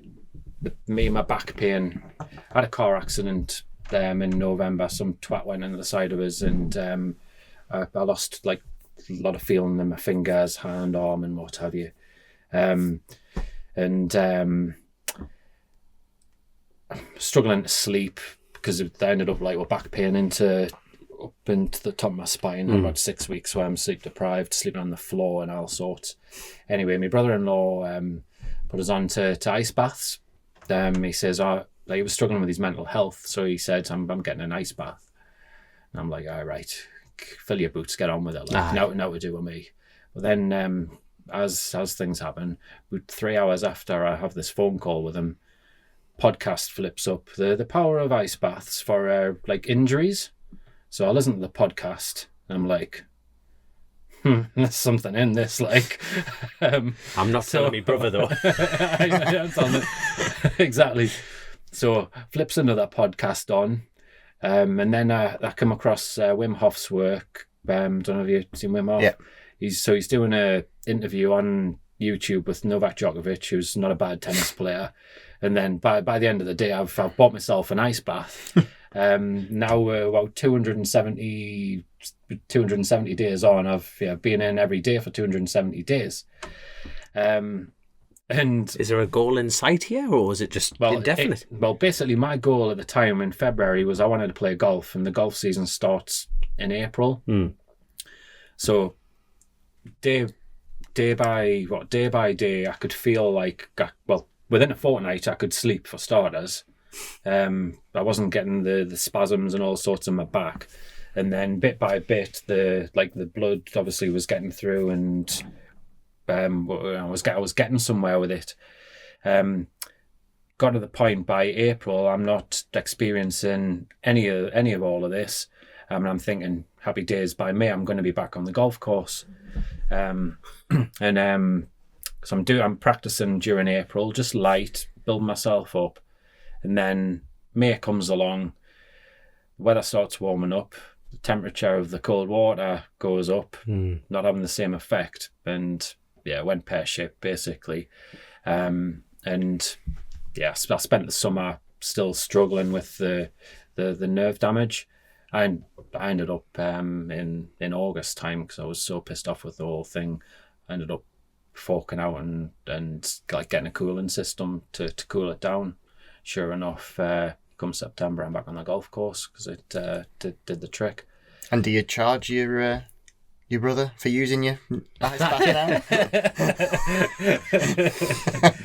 my back pain, I had a car accident in November. Some twat went into the side of us, and I lost like a lot of feeling in my fingers, hand, arm, and what have you. Struggling to sleep because I ended up like with back pain up into the top of my spine. About 6 weeks where I'm sleep deprived, sleeping on the floor and all sorts. Anyway, my brother-in-law put us on to ice baths. He says, he was struggling with his mental health, so he said, I'm getting an ice bath. And I'm like, all right, fill your boots, get on with it. Like, now to do with me. But then as things happen, 3 hours after I have this phone call with him, podcast flips up, the power of ice baths for like injuries. So I listen to the podcast and I'm like, there's something in this. Like, I'm not telling me brother though. Exactly. So flips into that podcast on, and then I come across Wim Hof's work. Don't know if you've seen Wim Hof. Yeah. He's doing a interview on YouTube with Novak Djokovic, who's not a bad tennis player. And then by the end of the day, I've bought myself an ice bath. Now we're about 270 days on. I've been in every day for 270 days. And is there a goal in sight here, or is it just indefinite? Basically, my goal at the time in February was I wanted to play golf, and the golf season starts in April. So day by day, I could feel like within a fortnight, I could sleep for starters. I wasn't getting the spasms and all sorts in my back, and then bit by bit, the blood obviously was getting through, and I was getting somewhere with it. Got to the point by April, I'm not experiencing any of all of this. I'm thinking, happy days by me, I'm going to be back on the golf course. So I'm practicing during April, just light, building myself up. And then May comes along, the weather starts warming up, the temperature of the cold water goes up, not having the same effect. And yeah, it went pear-shaped basically. And yeah, I spent the summer still struggling with the nerve damage. And I ended up in August time, because I was so pissed off with the whole thing, I ended up forking out and like getting a cooling system to cool it down. Sure enough, come September, I'm back on the golf course, because it did the trick. And do you charge your brother for using your ice bath now?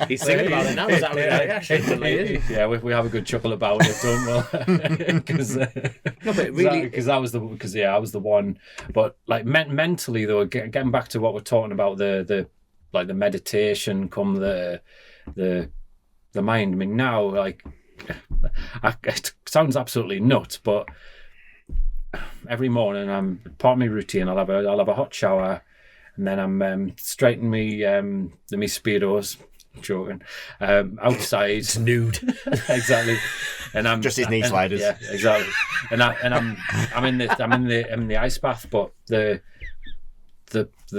He's thinking about it now. Is that actually? Yeah, we have a good chuckle about it, don't we? Because I was the one. But like mentally though, getting back to what we're talking about, the meditation, come the mind. I mean, now, like, it sounds absolutely nuts, but every morning, part of my routine, I'll have a hot shower, and then I'm straightening me speedos, joking, outside. It's nude. Exactly. And I'm just his knee sliders. Yeah, exactly. And I'm in the ice bath, but the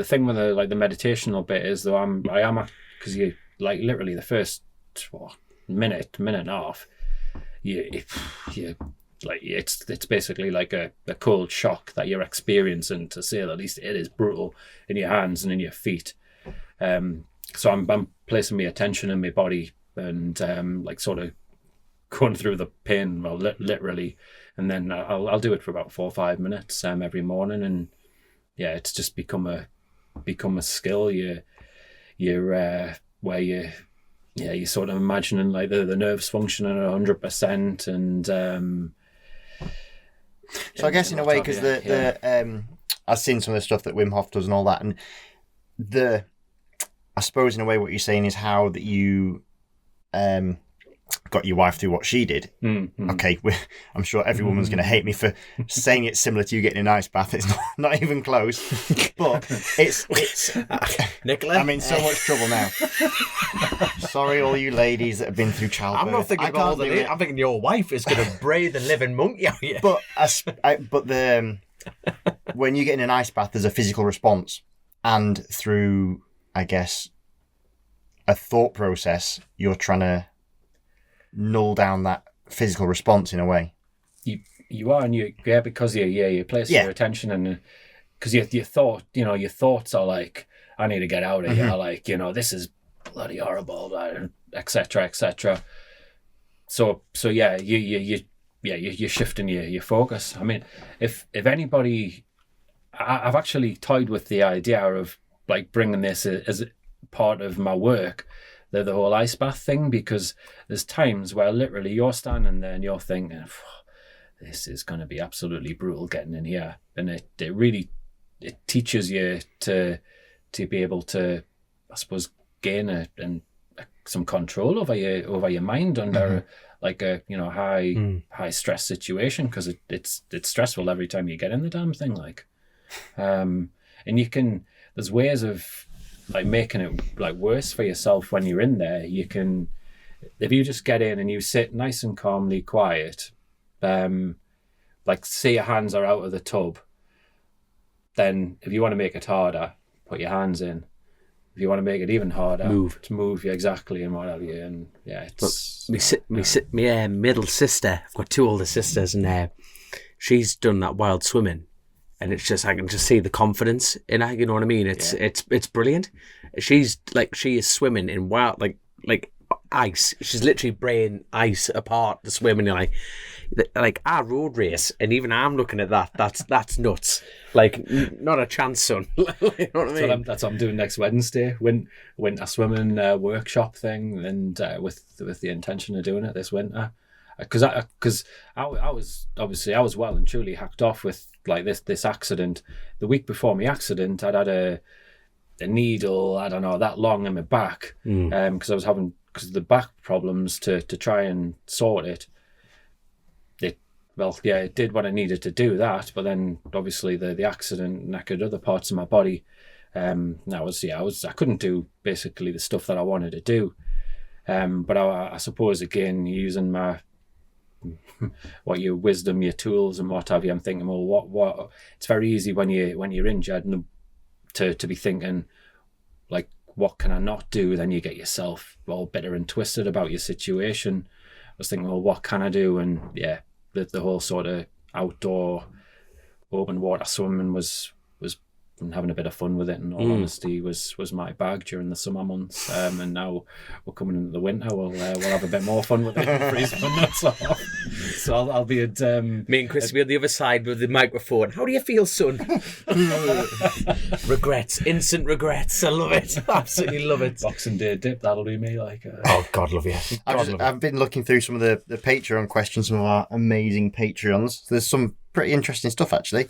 thing with the meditational bit is, though, I am, because you, like, literally the first minute and a half, you like, it's basically like a cold shock that you're experiencing, to say the least. It is brutal in your hands and in your feet. So I'm placing my attention in my body, and like sort of going through the pain, well, literally, and then I'll do it for about 4 or 5 minutes every morning, and yeah, it's just become a skill. You're sort of imagining like the nerves functioning at 100%, and so I guess in a way, because I've seen some of the stuff that Wim Hof does and all that, and I suppose in a way what you're saying is how that you got your wife through what she did. Mm-hmm. Okay, I'm sure every woman's going to hate me for saying it's similar to you getting an ice bath. It's not even close, but it's Nicola, I'm in so much trouble now. Sorry, all you ladies that have been through childbirth. I'm not thinking about all the. I'm thinking your wife is going to breathe and live in monkey out here. But when you get in an ice bath, there's a physical response, and through, I guess, a thought process, you're trying to null down that physical response in a way. You are, and because you place your attention, and because your thoughts are like, I need to get out of here, like, this is bloody horrible, etc., etc. So yeah, you're shifting your focus. I mean, if anybody, I've actually toyed with the idea of like bringing this as part of my work, the whole ice bath thing, because there's times where literally you're standing there and you're thinking, this is going to be absolutely brutal getting in here, and it really teaches you to be able to, I suppose, gain some control over your mind under like a high stress situation, because it's stressful every time you get in the damn thing, like, and there's ways of like making it like worse for yourself when you're in there. You can, if you just get in and you sit nice and calmly quiet, like say your hands are out of the tub, then if you want to make it harder, put your hands in. If you want to make it even harder, move exactly, and what have you. And yeah, it's my middle sister, I've got 2 older sisters, and she's done that wild swimming. And it's just, I can just see the confidence in her, you know what I mean? It's brilliant. She is swimming in wild, like ice. She's literally breaking ice apart to swim, and you're like our road race, and even I'm looking at that. That's nuts. Like, not a chance, son. You know what I mean? That's what I'm doing next Wednesday. Winter swimming workshop thing, and with the intention of doing it this winter. Because I was well and truly hacked off with like this accident. The week before my accident, I'd had a needle, I don't know, that long in my back, because I was having, because of the back problems, to try and sort it. it did what I needed to do that, but then obviously the accident knackered other parts of my body. I couldn't do basically the stuff that I wanted to do. But I suppose again, using my your wisdom, your tools, and what have you, I'm thinking, well, what? It's very easy when you're injured and to be thinking, like, what can I not do? Then you get yourself all bitter and twisted about your situation. I was thinking, well, what can I do? And yeah, the whole sort of outdoor open water swimming was and having a bit of fun with it, in all honesty, was my bag during the summer months. And now we're coming into the winter, we'll have a bit more fun with it and freeze my nuts off. So I'll be at me and Chris will be on the other side with the microphone. How do you feel, son? Regrets, instant regrets. I love it. Absolutely love it. Boxing Day dip, that'll be me. Oh, God love you. I've been looking through some of the Patreon questions, some of our amazing Patreons. There's some pretty interesting stuff, actually.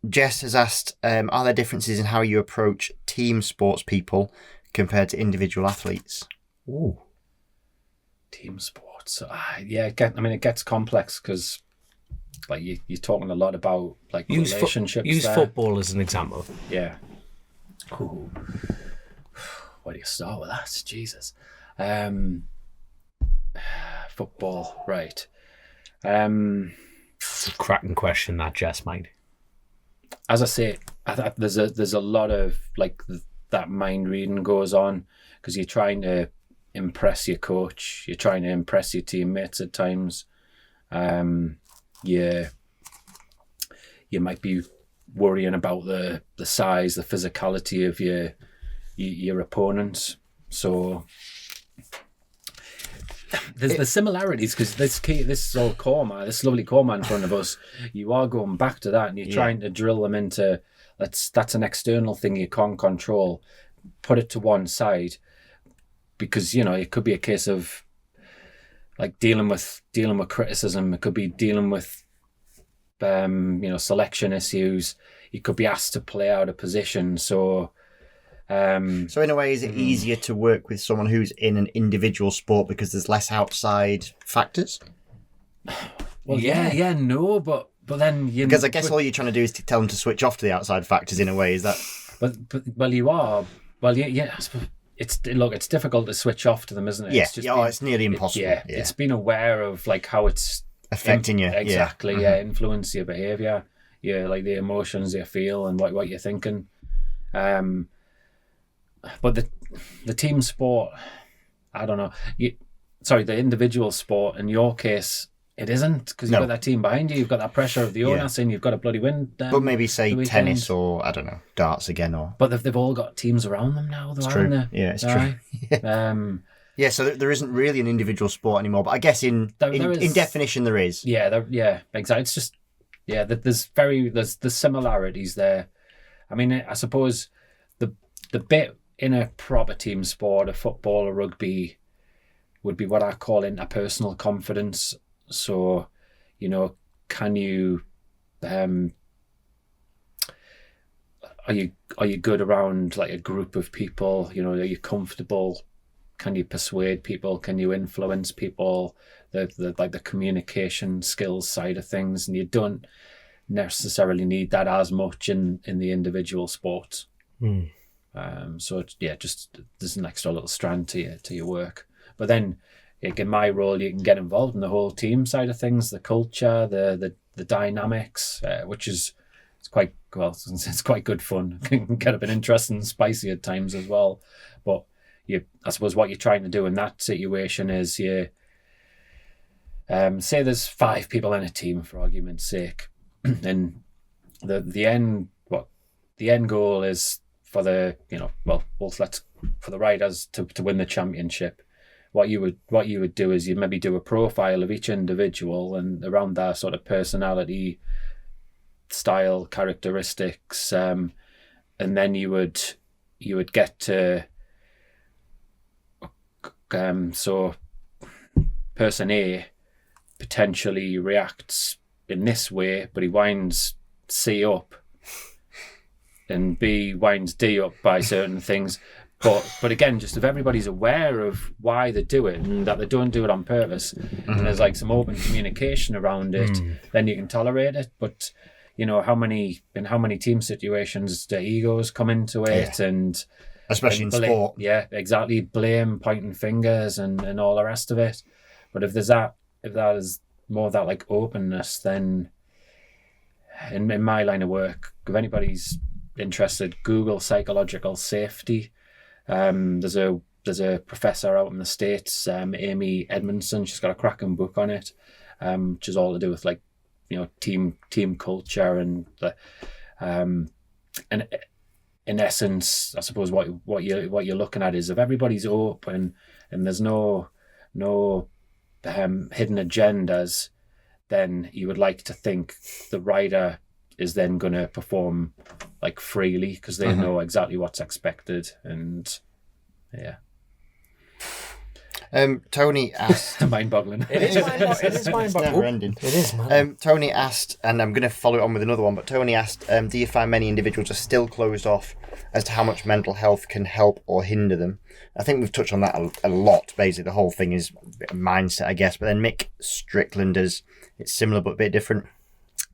Jess has asked, are there differences in how you approach team sports people compared to individual athletes? Ooh. Team sports. It gets complex because you're talking a lot about relationships. Use football as an example. Yeah. Ooh. Where do you start with that? Jesus. Football, right. It's a cracking question, that, Jess, mate. As I say, there's a lot of that mind reading goes on because you're trying to impress your coach, you're trying to impress your teammates at times. You might be worrying about the size, the physicality of your opponents. So there's the similarities because this lovely core man in front of us, you are going back to that and you're trying to drill them into that's an external thing you can't control. Put it to one side because it could be a case of dealing with criticism. It could be dealing with selection issues. You could be asked to play out of position. So in a way, is it easier to work with someone who's in an individual sport because there's less outside factors? Well, no, but then because I guess all you're trying to do is to tell them to switch off to the outside factors in a way. Is that? But you are. Well, yeah. It's difficult to switch off to them, isn't it? Yeah. It's nearly impossible. It's been aware of how it's affecting you. Exactly. Yeah. Influence your behaviour. Yeah, the emotions you feel and what you're thinking. But the team sport, I don't know. The individual sport, in your case, it isn't because you've got that team behind you. You've got that pressure of the owner saying you've got a bloody win. But maybe say tennis or, I don't know, darts again. But they've all got teams around them now, though, it's haven't true. they? Yeah, it's true. So there isn't really an individual sport anymore. But I guess in definition there is. Yeah, exactly. It's just, there's the similarities there. I mean, I suppose the bit in a proper team sport, a football or rugby, would be what I call interpersonal confidence. So, can you, are you good around a group of people? Are you comfortable? Can you persuade people? Can you influence people? The communication skills side of things, and you don't necessarily need that as much in the individual sports. So just there's an extra little strand to your work. But then, in my role, you can get involved in the whole team side of things, the culture, the dynamics, which is it's quite good fun. It can get a bit interesting and spicy at times as well. But I suppose what you're trying to do in that situation is say there's 5 people in a team for argument's sake, and the end goal is for the for the riders to win the championship. What you would do is you maybe do a profile of each individual and around their sort of personality, style, characteristics, and then you would get to so person A potentially reacts in this way, but he winds C up, and B winds D up by certain things. But again, just if everybody's aware of why they do it and that they don't do it on purpose, and there's like some open communication around it, then you can tolerate it. But how many team situations do egos come into it, and especially in sport? Yeah, exactly. Blame, pointing fingers, and all the rest of it. But if that is more of that like openness, then in my line of work, if anybody's interested, Google psychological safety. There's a professor out in the States, Amy Edmondson. She's got a cracking book on it, which is all to do with like team culture and the and in essence, I suppose what you're looking at is if everybody's open and there's no hidden agendas, then you would like to think the rider is then going to perform like freely because they know exactly what's expected. And Tony asked, mind-boggling. It is mind-boggling. It's never ending. It is, man. Tony asked, and I'm going to follow it on with another one, but Tony asked, do you find many individuals are still closed off as to how much mental health can help or hinder them? I think we've touched on that a lot. Basically, the whole thing is a mindset, I guess. But then Mick Strickland it's similar but a bit different.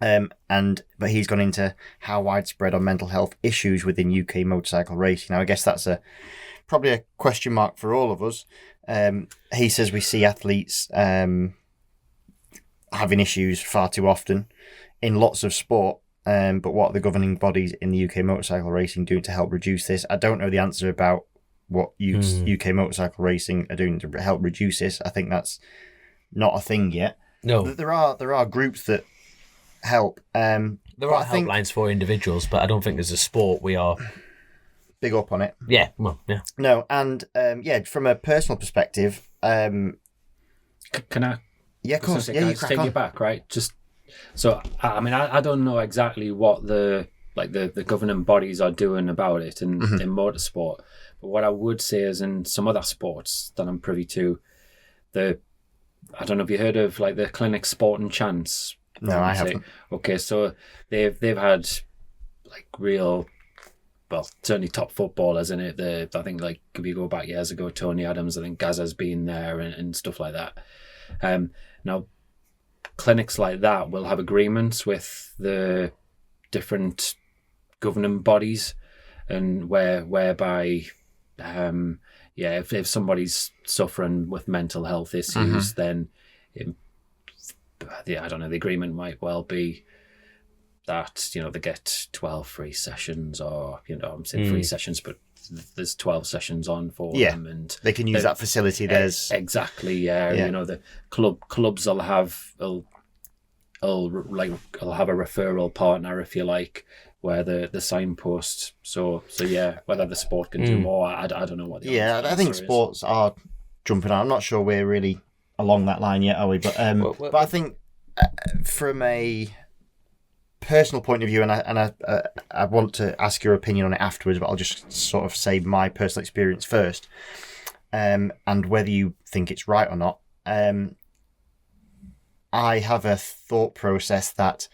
But he's gone into how widespread are mental health issues within UK motorcycle racing. Now, I guess that's probably a question mark for all of us. He says we see athletes having issues far too often in lots of sport. But what are the governing bodies in the UK motorcycle racing doing to help reduce this? I don't know the answer about what UK motorcycle racing are doing to help reduce this. I think that's not a thing yet. No, there are groups that help. There are helplines for individuals, but I don't think as a sport we are big up on it. Yeah, well, yeah. No, and from a personal perspective, can I? Yeah, of course. Yeah, you take it back, right? Just so I mean, I don't know exactly what the governing bodies are doing about it in motorsport, but what I would say is in some other sports that I'm privy to, I don't know if you heard of like the clinic Sport and Chance. No, I haven't. Okay, so they've had like real, well, certainly top footballers in it. I think like if you go back years ago, Tony Adams, I think Gazza's been there and stuff like that. Now, clinics like that will have agreements with the different governing bodies, and whereby if somebody's suffering with mental health issues, then I don't know, the agreement might well be that they get 12 free sessions, or I'm saying free sessions, but there's 12 sessions on for them, and they can use that facility. There's exactly the clubs will have a referral partner, if you like, where the signpost. So whether the sport can do more, I don't know what. I think sports are jumping on. I'm not sure we're really along that line yet, are we? But but I think from a personal point of view, and I want to ask your opinion on it afterwards, but I'll just sort of say my personal experience first, and whether you think it's right or not. I have a thought process that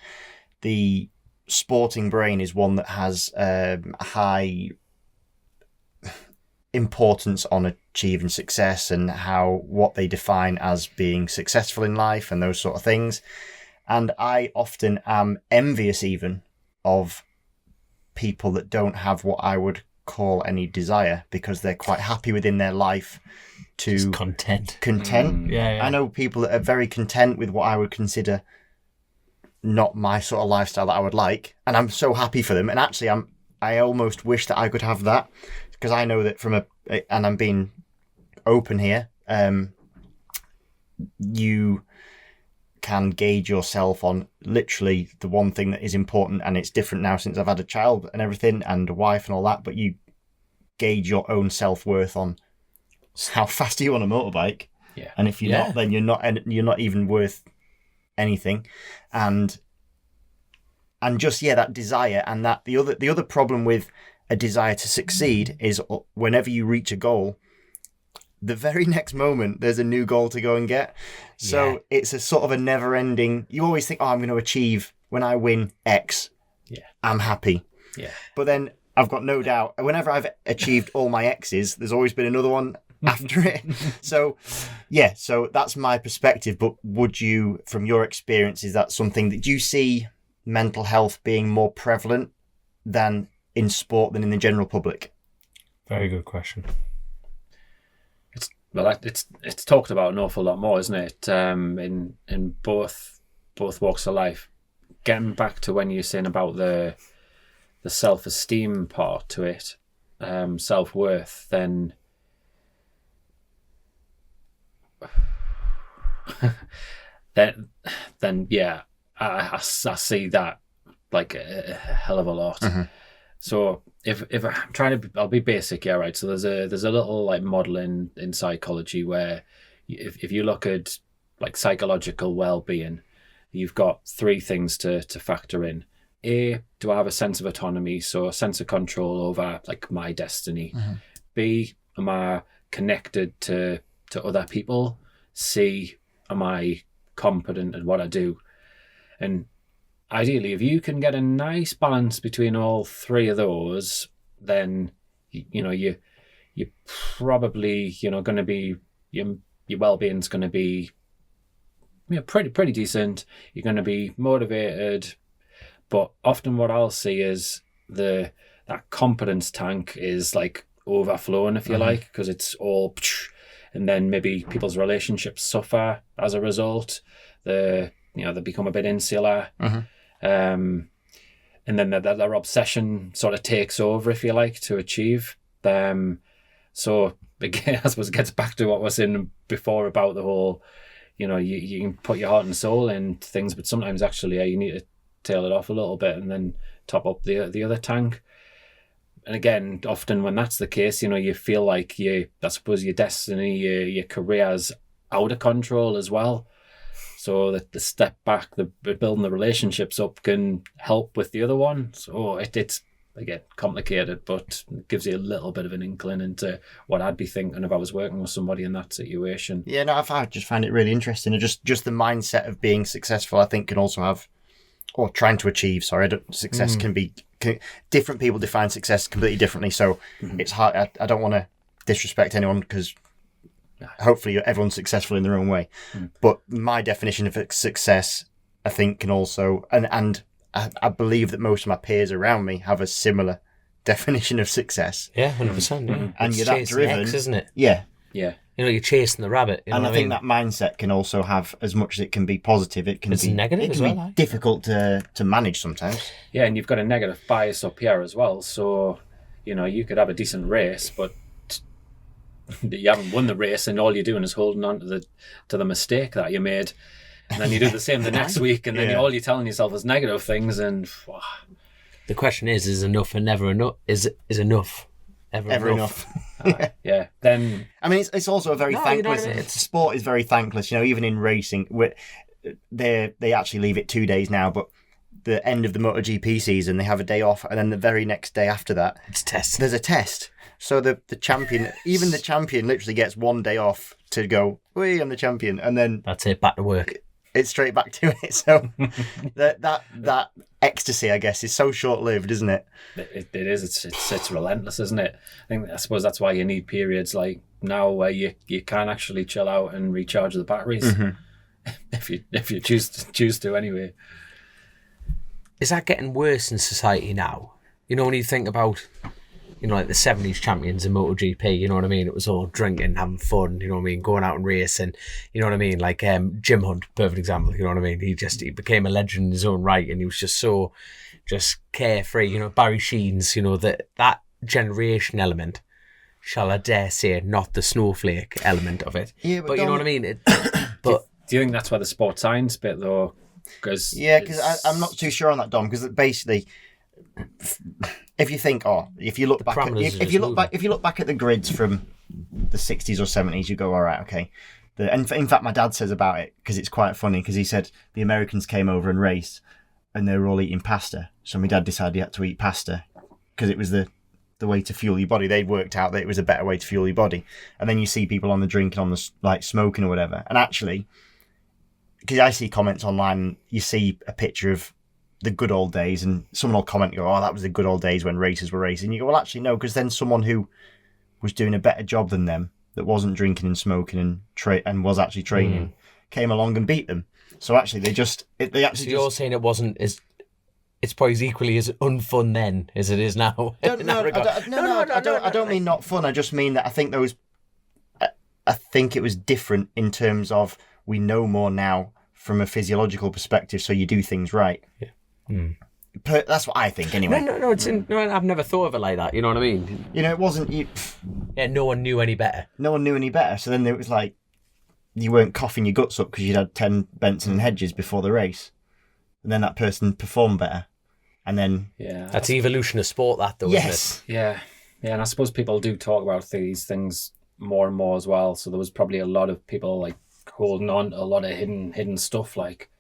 the sporting brain is one that has high importance on achieving success and what they define as being successful in life and those sort of things. And I often am envious even of people that don't have what I would call any desire, because they're quite happy within their life to just content. Yeah. I know people that are very content with what I would consider not my sort of lifestyle that I would like, and I'm so happy for them. And actually I almost wish that I could have that, because I know that and I'm being open here, you can gauge yourself on literally the one thing that is important, and it's different now since I've had a child and everything and a wife and all that, but you gauge your own self-worth on how fast you on a motorbike. Yeah. And if you're not, then you're not even worth anything. And just that desire, and that the other problem with a desire to succeed is whenever you reach a goal, the very next moment there's a new goal to go and get. So it's a sort of a never ending. You always think, I'm going to achieve, when I win X, I'm happy. Yeah. But then I've got no doubt. Whenever I've achieved all my X's, there's always been another one after it. So that's my perspective. But would you, from your experience, is that something that you see mental health being more prevalent than in sport than in the general public? Very good question. It's talked about an awful lot more, isn't it? In both walks of life. Getting back to when you're saying about the self-esteem part to it, self-worth, then yeah, I see that like a hell of a lot. Mm-hmm. So if I'm trying to, I'll be basic, yeah, right. So there's a little like model in psychology where if you look at like psychological well-being, you've got three things to factor in. A, do I have a sense of autonomy, so a sense of control over like my destiny? Mm-hmm. B, am I connected to other people? C, am I competent at what I do? And ideally, if you can get a nice balance between all three of those, then you're probably going to be your well-being's going to be pretty decent. You're going to be motivated. But often what I'll see is that competence tank is like overflowing, if you like, because it's all, and then maybe people's relationships suffer as a result. They become a bit insular, and then their obsession sort of takes over, if you like, to achieve. So again, I suppose it gets back to what I was saying before about the whole, you can put your heart and soul in things, but sometimes actually you need to tail it off a little bit and then top up the other tank. And again, often when that's the case, you feel like I suppose your destiny, your career's out of control as well. So that the step back, the building the relationships up can help with the other one. So it's again complicated, but it gives you a little bit of an inkling into what I'd be thinking if I was working with somebody in that situation. Yeah, no, I just find it really interesting. And just the mindset of being successful, I think, can also have, or trying to achieve, success can different people define success completely differently. So it's hard. I don't want to disrespect anyone because hopefully everyone's successful in their own way. But my definition of success, I think, can also, and I believe that most of my peers around me have a similar definition of success. Yeah, 100%. Yeah. And you're that driven, X, isn't it? Yeah. Yeah. You're chasing the rabbit. And I think that mindset can also have, as much as it can be positive, it can be negative. It can be difficult to manage sometimes. Yeah, and you've got a negative bias up here as well. So, you could have a decent race, but you haven't won the race, and all you're doing is holding on to the mistake that you made. And then you do the same the next week, and then all you're telling yourself is negative things. And the question is enough and never enough? Is enough ever enough? Yeah. Then I mean, it's also a very thankless. Sport is very thankless. Even in racing, they actually leave it 2 days now, but the end of the MotoGP season, they have a day off, and then the very next day after that, it's test. There's a test. So the champion, even the champion, literally gets 1 day off to go, "Wee, I'm the champion," and then that's it. Back to work. It's straight back to it. So that ecstasy, I guess, is so short-lived, isn't it? It is. It's relentless, isn't it? I suppose that's why you need periods like now where you can actually chill out and recharge the batteries, if you choose to anyway. Is that getting worse in society now? When you think about, like the 70s champions in MotoGP, you know what I mean? It was all drinking, having fun, you know what I mean? Going out and racing, you know what I mean? Like Jim Hunt, perfect example, you know what I mean? He became a legend in his own right, and he was just carefree, Barry Sheens, that generation element, shall I dare say, not the snowflake element of it. Yeah, but you know what I mean? Do you think that's why the sports science bit though? Because I'm not too sure on that, Dom, because basically, if you think, if you look back at the grids from the 60s or 70s, you go, all right, okay. In fact, my dad says about it, because it's quite funny, because he said the Americans came over and raced, and they were all eating pasta. So my dad decided he had to eat pasta because it was the way to fuel your body. They'd worked out that it was a better way to fuel your body. And then you see people on the drink and on the smoking or whatever. And actually, because I see comments online, you see a picture of the good old days, and someone will comment and go, oh, that was the good old days when racers were racing. You go, well, actually, no, because then someone who was doing a better job than them, that wasn't drinking and smoking and was actually training, came along and beat them. So actually, you're saying it wasn't as... It's probably equally as unfun then as it is now. I don't mean not fun. I just mean that I think I think it was different in terms of we know more now from a physiological perspective, so you do things right. Yeah. That's what I think, anyway. No, I've never thought of it like that. You know what I mean? You know, it wasn't you. Yeah, no one knew any better. No one knew any better. So then it was like you weren't coughing your guts up because you'd had 10 Benson and Hedges before the race, and then that person performed better, and then that's evolution of sport. That though, yes, isn't it? Yeah, and I suppose people do talk about these things more and more as well. So there was probably a lot of people like holding on to a lot of hidden stuff. Like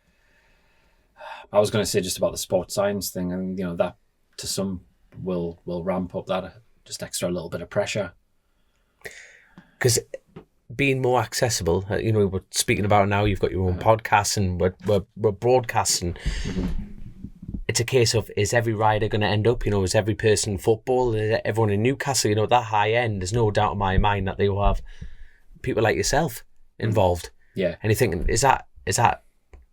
I was going to say just about the sports science thing, and that to some will ramp up that just extra little bit of pressure. Because being more accessible, we're speaking about now. You've got your own podcast, and we're broadcasting. It's a case of, is every rider going to end up? Is every person in football? Is everyone in Newcastle? That high end. There's no doubt in my mind that they will have people like yourself involved. Yeah. And you're thinking, is that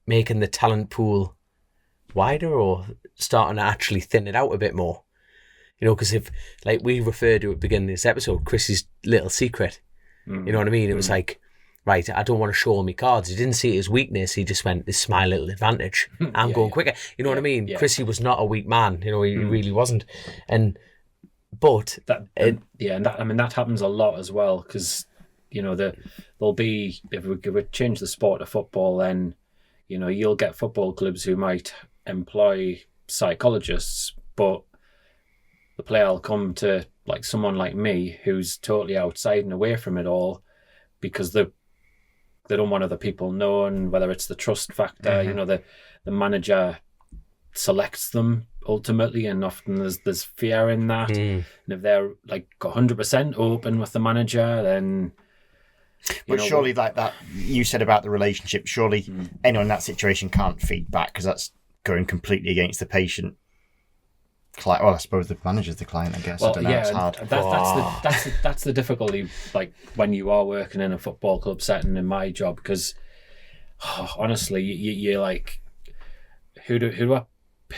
making the talent pool wider or starting to actually thin it out a bit more? Because if, like we referred to at the beginning of this episode, Chrissy's little secret. You know what I mean? It was like, right, I don't want to show him my cards. He didn't see it as weakness. He just went, this is my little advantage. I'm going quicker. You know what I mean? Yeah. Chrissy was not a weak man. He really wasn't. But that happens a lot as well, because there'll be, if we change the sport to football, then you'll get football clubs who might employ psychologists, but the player will come to like someone like me who's totally outside and away from it all, because they don't want other people knowing, whether it's the trust factor. The manager selects them ultimately, and often there's fear in that. And if they're like 100% open with the manager, then but surely like that you said about the relationship, surely anyone in that situation can't feed back, because that's going completely against the patient. Well, I suppose the manager's the client, I guess. Well, I don't know, it's hard. That's the difficulty, like when you are working in a football club setting in my job, because honestly, you're like, who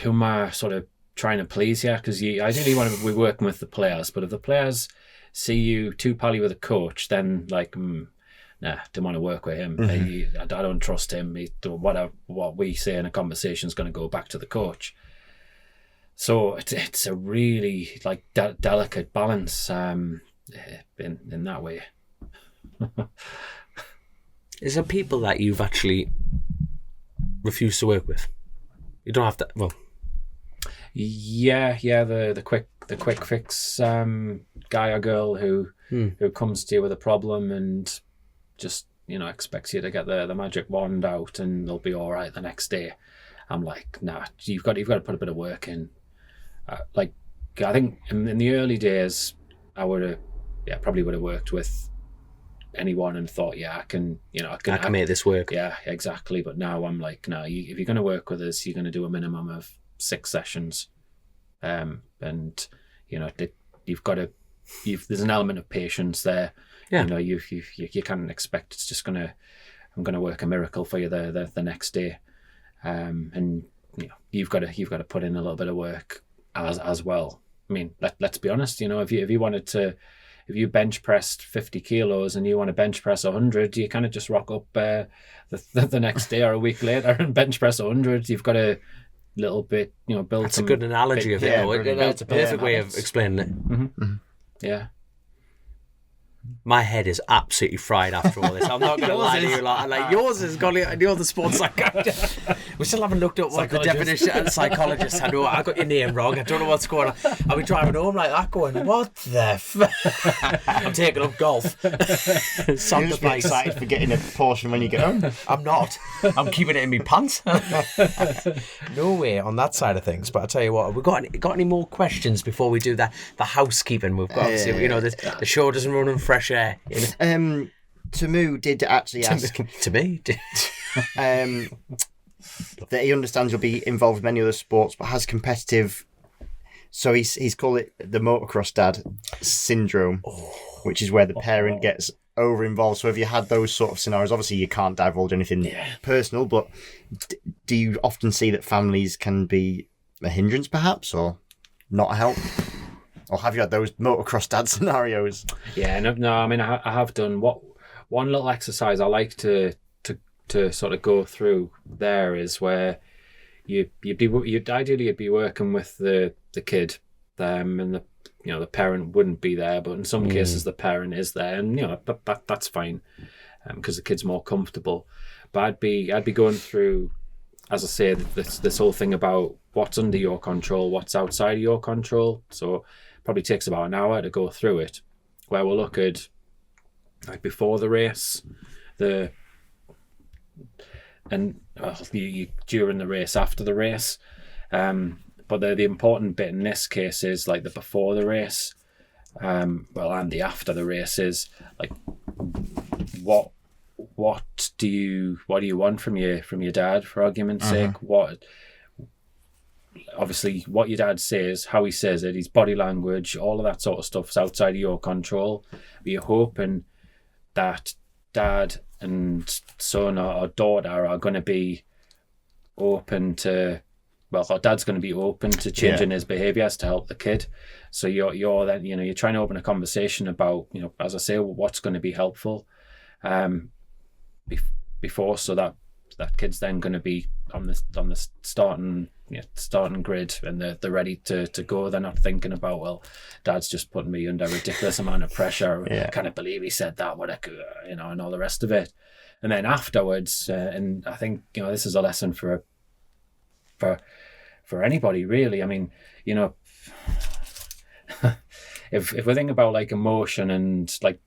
am I sort of trying to please here? Because you ideally want to be working with the players, but if the players see you too pally with a coach, then like, nah, don't want to work with him. I don't trust him. What we say in a conversation is going to go back to the coach. So it's a really like delicate balance in that way. Is there people that you've actually refused to work with? You don't have to. Well, yeah. The quick fix guy or girl who comes to you with a problem and just expects you to get the magic wand out and they'll be all right the next day. I'm like, nah, you've got to put a bit of work in. I think in the early days, I probably would have worked with anyone and thought, I can make this work. Yeah, exactly. But now I'm like, no, if you're going to work with us, you're going to do a minimum of 6 sessions, and you've got to. There's an element of patience there. Yeah. You can't expect it's just I'm going to work a miracle for you the next day, and you've got to put in a little bit of work as well. I mean, let's be honest. If you bench pressed 50 kilos and you want to bench press 100, you kind of just rock up the next day or a week later and bench press 100. You've got a little bit, build. That's a good analogy of it. That's a perfect way of explaining it. Mm-hmm. Yeah. My head is absolutely fried after all this. I'm not going to lie to you. Like yours is got you're the sports psychologist. We still haven't looked up what the definition of psychologist. I know I got your name wrong. I don't know what's going on. I'll be driving home like that, going, "What the?" I'm taking up golf. You're just excited for getting a portion when you get home. I'm not. I'm keeping it in my pants. No way on that side of things. But I tell you what, we got any more questions before we do the housekeeping? We've got the show doesn't run on fresh air. Tamu did actually ask to me. that he understands you'll be involved in many other sports, but has competitive. So he's called it the motocross dad syndrome, which is where the parent gets over involved. So have you had those sort of scenarios? Obviously, you can't divulge anything personal, but do you often see that families can be a hindrance, perhaps, or not a help? Or have you had those motocross dad scenarios? Yeah, no. I mean, I have done one little exercise I like to sort of go through there is where you'd ideally be working with the kid, and the parent wouldn't be there, but in some cases the parent is there, and that's fine, because the kid's more comfortable. But I'd be going through, as I say, this whole thing about what's under your control, what's outside of your control. So it probably takes about an hour to go through it, where we'll look at like before the race, during the race, after the race. But the important bit in this case is like the before the race, and the after the race is like what do you want from your dad, for argument's sake? Obviously what your dad says, how he says it, his body language, all of that sort of stuff is outside of your control. But you're hoping that dad and son or daughter are going to be open to, or dad's going to be open to changing his behaviours to help the kid. So you're then, you're trying to open a conversation about, as I say, what's going to be helpful before, so that kid's then going to be on the starting grid, and they're ready to go. They're not thinking about, well, dad's just putting me under a ridiculous amount of pressure. I can't believe he said that, and all the rest of it. And then afterwards, and I think this is a lesson for anybody, really. I mean, if we think about like emotion and like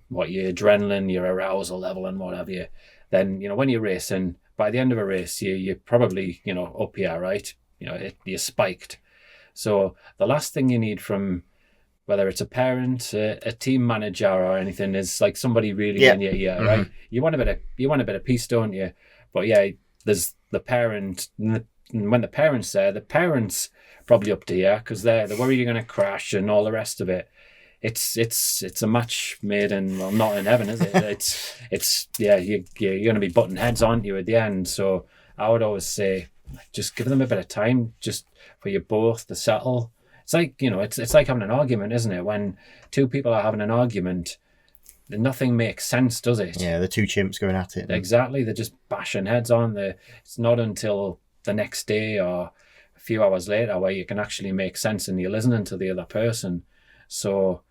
what your adrenaline, your arousal level and what have you, then when you're racing, by the end of a race, you're probably up here, right? You're spiked. So the last thing you need from, whether it's a parent, a team manager, or anything, is like somebody really in your ear, right? You want a bit of peace, don't you? But there's the parent, and when the parent's there, the parent's probably up to here because they're worried you're going to crash and all the rest of it. It's a match made in, well, not in heaven, is it? You're going to be butting heads, aren't you, at the end? So I would always say, just give them a bit of time, just for you both to settle. It's like, it's like having an argument, isn't it? When two people are having an argument, nothing makes sense, does it? Yeah, the two chimps going at it. Exactly, they're just bashing heads, aren't they? It's not until the next day or a few hours later where you can actually make sense and you're listening to the other person. So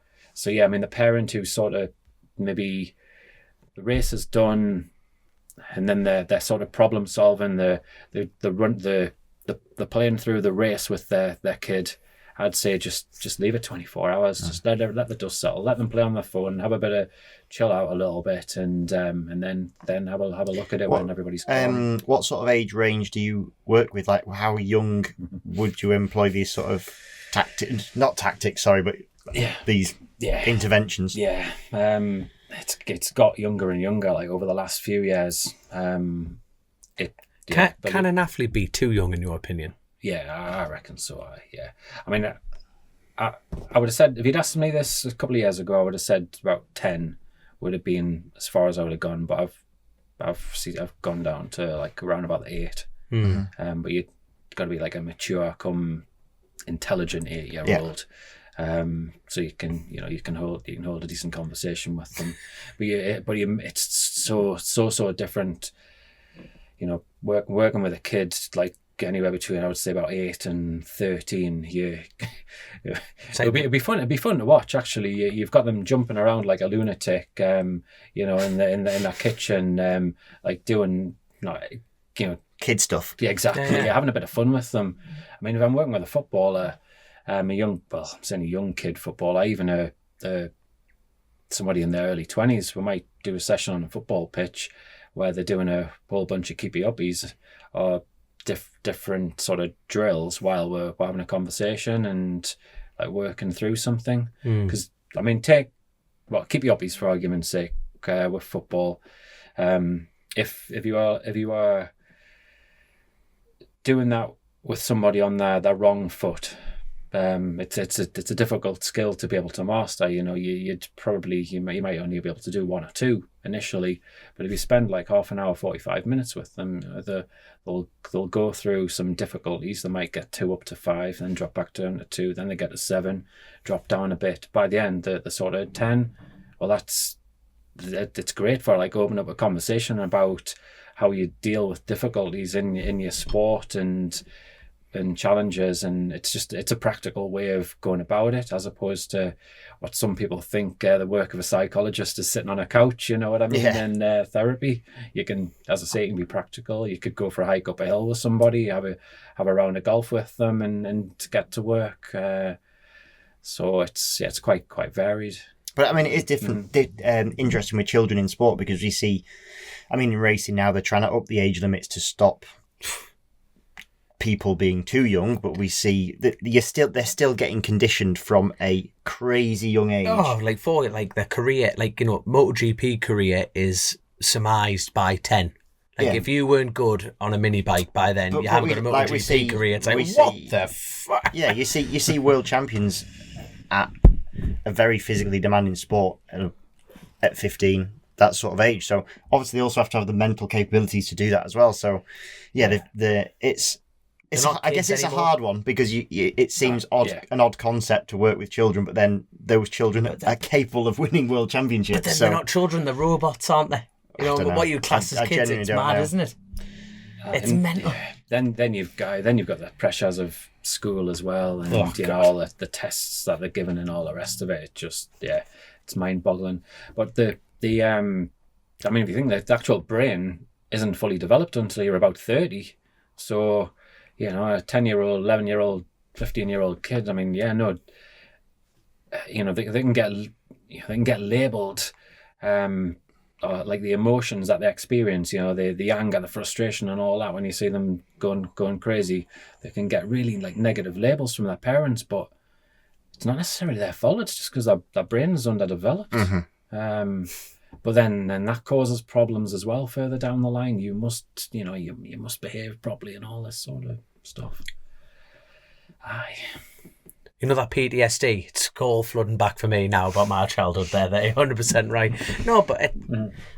yeah, I mean, the parent who sort of, maybe the race is done and then they're sort of problem solving, the playing through the race with their kid, I'd say just leave it 24 hours. Just let the dust settle. Let them play on their phone, have a bit of chill out a little bit, and then have a look at it when everybody's gone. What sort of age range do you work with? Like, how young would you employ these sort of these interventions? Yeah, it's got younger and younger. Like over the last few years, Can an athlete be too young in your opinion? Yeah, I reckon so. I mean, I would have said, if you'd asked me this a couple of years ago, I would have said about 10 would have been as far as I would have gone. But I've gone down to like around about 8. Mm-hmm. But you've got to be like a mature, intelligent 8-year-old. So you can hold a decent conversation with them. But it's so different. Working with a kid like anywhere between, I would say, about 8 and 13. It'd be fun to watch. Actually, you've got them jumping around like a lunatic. In that kitchen, like doing kid stuff. Yeah, exactly. Yeah. Having a bit of fun with them. I mean, if I'm working with a footballer, I'm saying a young kid footballer, even somebody in their early 20s, we might do a session on a football pitch where they're doing a whole bunch of keepy-uppies or different sort of drills while we're having a conversation and like working through something. Because I mean, keepy-uppies for argument's sake, with football. If you are doing that with somebody on their wrong foot, it's a difficult skill to be able to master. You might only be able to do one or two initially, but if you spend like half an hour, 45 minutes with them, they'll go through some difficulties. They might get 2 up to 5, then drop back down to 2, then they get to 7, drop down a bit. By the end, the sort of 10. Well, it's great for like opening up a conversation about how you deal with difficulties in your sport and challenges, and it's a practical way of going about it, as opposed to what some people think the work of a psychologist is sitting on a couch, you know what I mean? Yeah. In therapy, you can, as I say, it can be practical. You could go for a hike up a hill with somebody, have a round of golf with them, and get to work. So it's quite varied. But I mean, it is different, interesting with children in sport, because we see, I mean, in racing now they're trying to up the age limits to stop people being too young, but we see that they're still getting conditioned from a crazy young age. Oh, like their career, MotoGP career is surmised by 10. If you weren't good on a mini bike by then, you haven't got a MotoGP career. It's like, what the fuck? Yeah, you see world champions at a very physically demanding sport at 15, that sort of age. So obviously they also have to have the mental capabilities to do that as well. So yeah, I guess it's anymore. A hard one, because it seems an odd concept to work with children, but then those children are capable of winning world championships. But then they're not children, they're robots, aren't they? What you class as kids, it's mad, isn't it? It's mental. Then you've got the pressures of school as well, and all the tests that they're given and all the rest of it. It just it's mind-boggling. But if you think that the actual brain isn't fully developed until you're about 30, so a 10-year-old, 11-year-old, 15-year-old kid, they can get labelled like the emotions that they experience, the anger, the frustration and all that. When you see them going crazy, they can get really like negative labels from their parents, but it's not necessarily their fault. It's just because their brain is underdeveloped. Mm-hmm. But then that causes problems as well further down the line. You must, you must behave properly and all this sort of stuff. Aye. That PTSD, it's all flooding back for me now about my childhood there. They're 100% right. No, but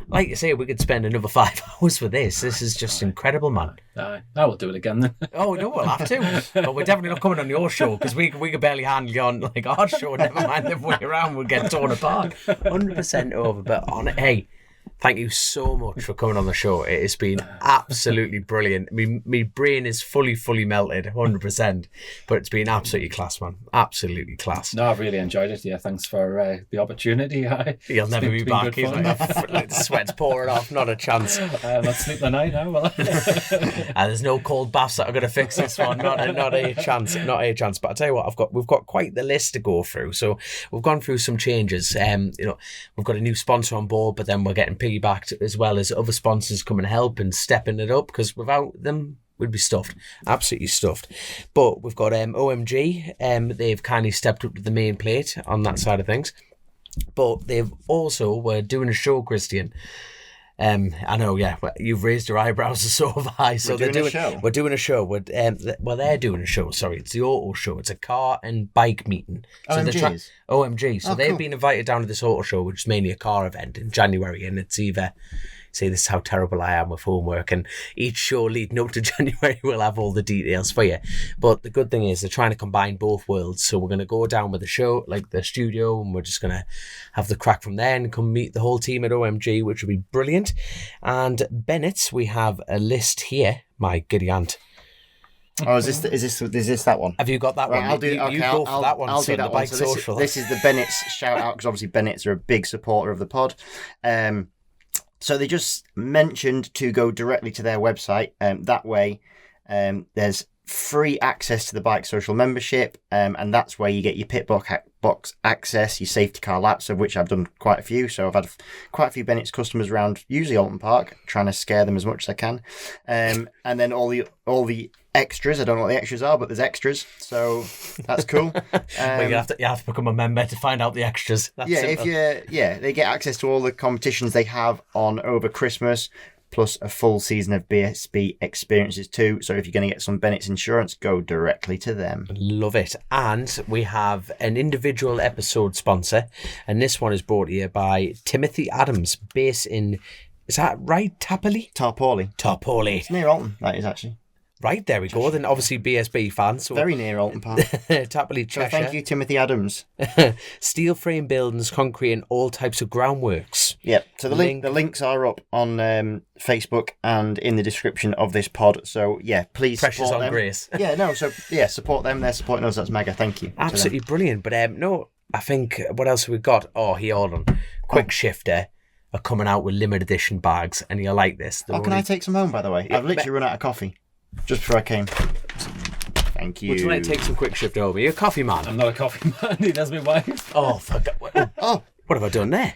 like you say, we could spend another 5 hours with this. This is just incredible, man. Aye, I will do it again then. Oh, no, we'll have to. But we're definitely not coming on your show, because we could barely handle you on like our show. Never mind if we're around, we'll get torn apart. 100% over. But hey, thank you so much for coming on the show. It has been absolutely brilliant. My brain is fully melted, 100%. But it's been absolutely class, man. Absolutely class. No, I've really enjoyed it. Yeah, thanks for the opportunity. You'll never be back. He's like, the sweat's pouring off. Not a chance. Not sleep the night now, will I? And there's no cold baths that are going to fix this one. Not a chance. Not a chance. But I'll tell you what, we've got quite the list to go through. So we've gone through some changes. We've got a new sponsor on board, but then we're getting piggybacked, as well as other sponsors come and help and stepping it up, because without them we'd be stuffed, absolutely stuffed. But we've got OMG, they've kindly stepped up to the main plate on that side of things, but they've also, we're doing a show, Christian. I know, yeah, you've raised your eyebrows so have I. So we're doing a show. They're doing a show, sorry, it's the auto show. It's a car and bike meeting. OMG. OMG. So they've been invited down to this auto show, which is mainly a car event in January, and it's either, say this is how terrible I am with homework, and each show leading up to January will have all the details for you. But the good thing is they're trying to combine both worlds, so we're going to go down with the show, like the studio, and we're just going to have the crack from there and come meet the whole team at OMG, which will be brilliant. And Bennett, we have a list here, my giddy aunt. Oh, is this that one? Have you got that one? I'll do. Go for that one. I'll do that one. So this is the Bennett's shout out, because obviously Bennett's are a big supporter of the pod. So they just mentioned to go directly to their website. That way, there's free access to the Bike Social membership, and that's where you get your pit box access, your safety car laps, of which I've done quite a few. So I've had quite a few Bennett's customers around, usually Alton Park, trying to scare them as much as I can. And then all the extras. I don't know what the extras are, but there's extras, so that's cool. Well, you have to become a member to find out the extras. That's simple. They get access to all the competitions they have on over Christmas. plus a full season of BSB experiences too. So if you're going to get some Bennett's insurance, go directly to them. Love it. And we have an individual episode sponsor, and this one is brought here by Timothy Adams, based in, is that right, Tarporley? Tarporley. It's near Alton, that is actually. Right, there we go. Then obviously BSB fans. So very near Alton Park. Tarporley, Cheshire. So thank you, Timothy Adams. Steel frame buildings, concrete, and all types of groundworks. Yep. So the links are up on Facebook and in the description of this pod. So yeah, please Precious support on them. grace. Support them. They're supporting us. That's mega. Thank you. Absolutely brilliant. But no, I think what else have we got? Oh, here, hold on. Quick Shifter are coming out with limited edition bags, and you'll like this. Can I take some home, by the way? I've literally run out of coffee just before I came. Thank you. Would you like to take some Quick Shift over? You're a coffee man. I'm not a coffee man. He does me wife. Oh, fuck. Oh, what have I done there?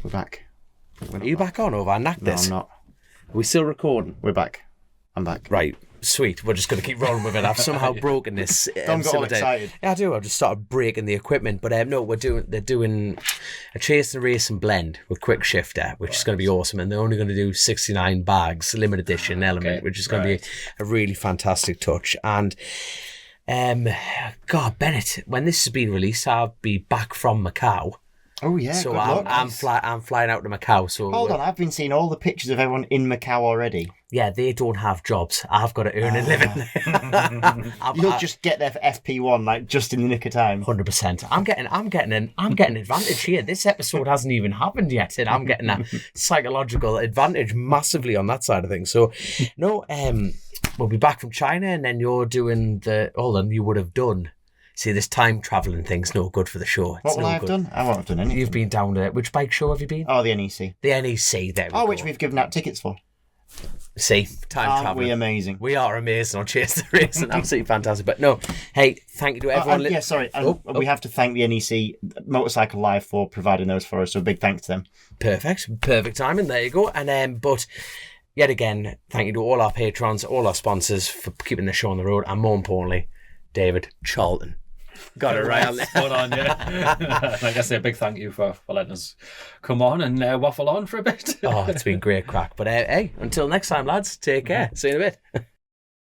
We're back. Are you back on, or have I knocked this? No, I'm not. Are we still recording? We're back. I'm back. Right. Sweet. We're just going to keep rolling with it. I've somehow broken this. Don't get all excited. Yeah, I do. I've just started breaking the equipment. But no, they're doing a Chasin the Racin blend with Quick Shifter, which is going to be awesome. And they're only going to do 69 bags, limited edition element, which is going to be a really fantastic touch. And God, Bennett, when this has been released, I'll be back from Macau. Oh yeah, so I'm flying out to Macau. So hold on, I've been seeing all the pictures of everyone in Macau already. Yeah, they don't have jobs. I've got to earn a living. You'll just get there for FP1, like just in the nick of time. 100%. I'm getting an advantage here. This episode hasn't even happened yet, and I'm getting a psychological advantage massively on that side of things. So, no, we'll be back from China, and then you're doing you would have done. See, this time travelling thing's no good for the show. What will I have done? I won't have done anything. You've been down to... Which bike show have you been? Oh, the NEC. The NEC, there we go. Which we've given out tickets for. See, time travelling. Aren't we amazing? We are amazing on Chasin the Racin. Absolutely fantastic. But no, hey, thank you to everyone. We have to thank the NEC Motorcycle Live for providing those for us, so big thanks to them. Perfect timing. There you go. And but... Yet again, thank you to all our patrons, all our sponsors for keeping the show on the road, and more importantly, David Charlton. Got it right on there. Spot on, yeah. Like I say, a big thank you for letting us come on and waffle on for a bit. Oh, it's been great crack. But hey, until next time, lads, take care. See you in a bit.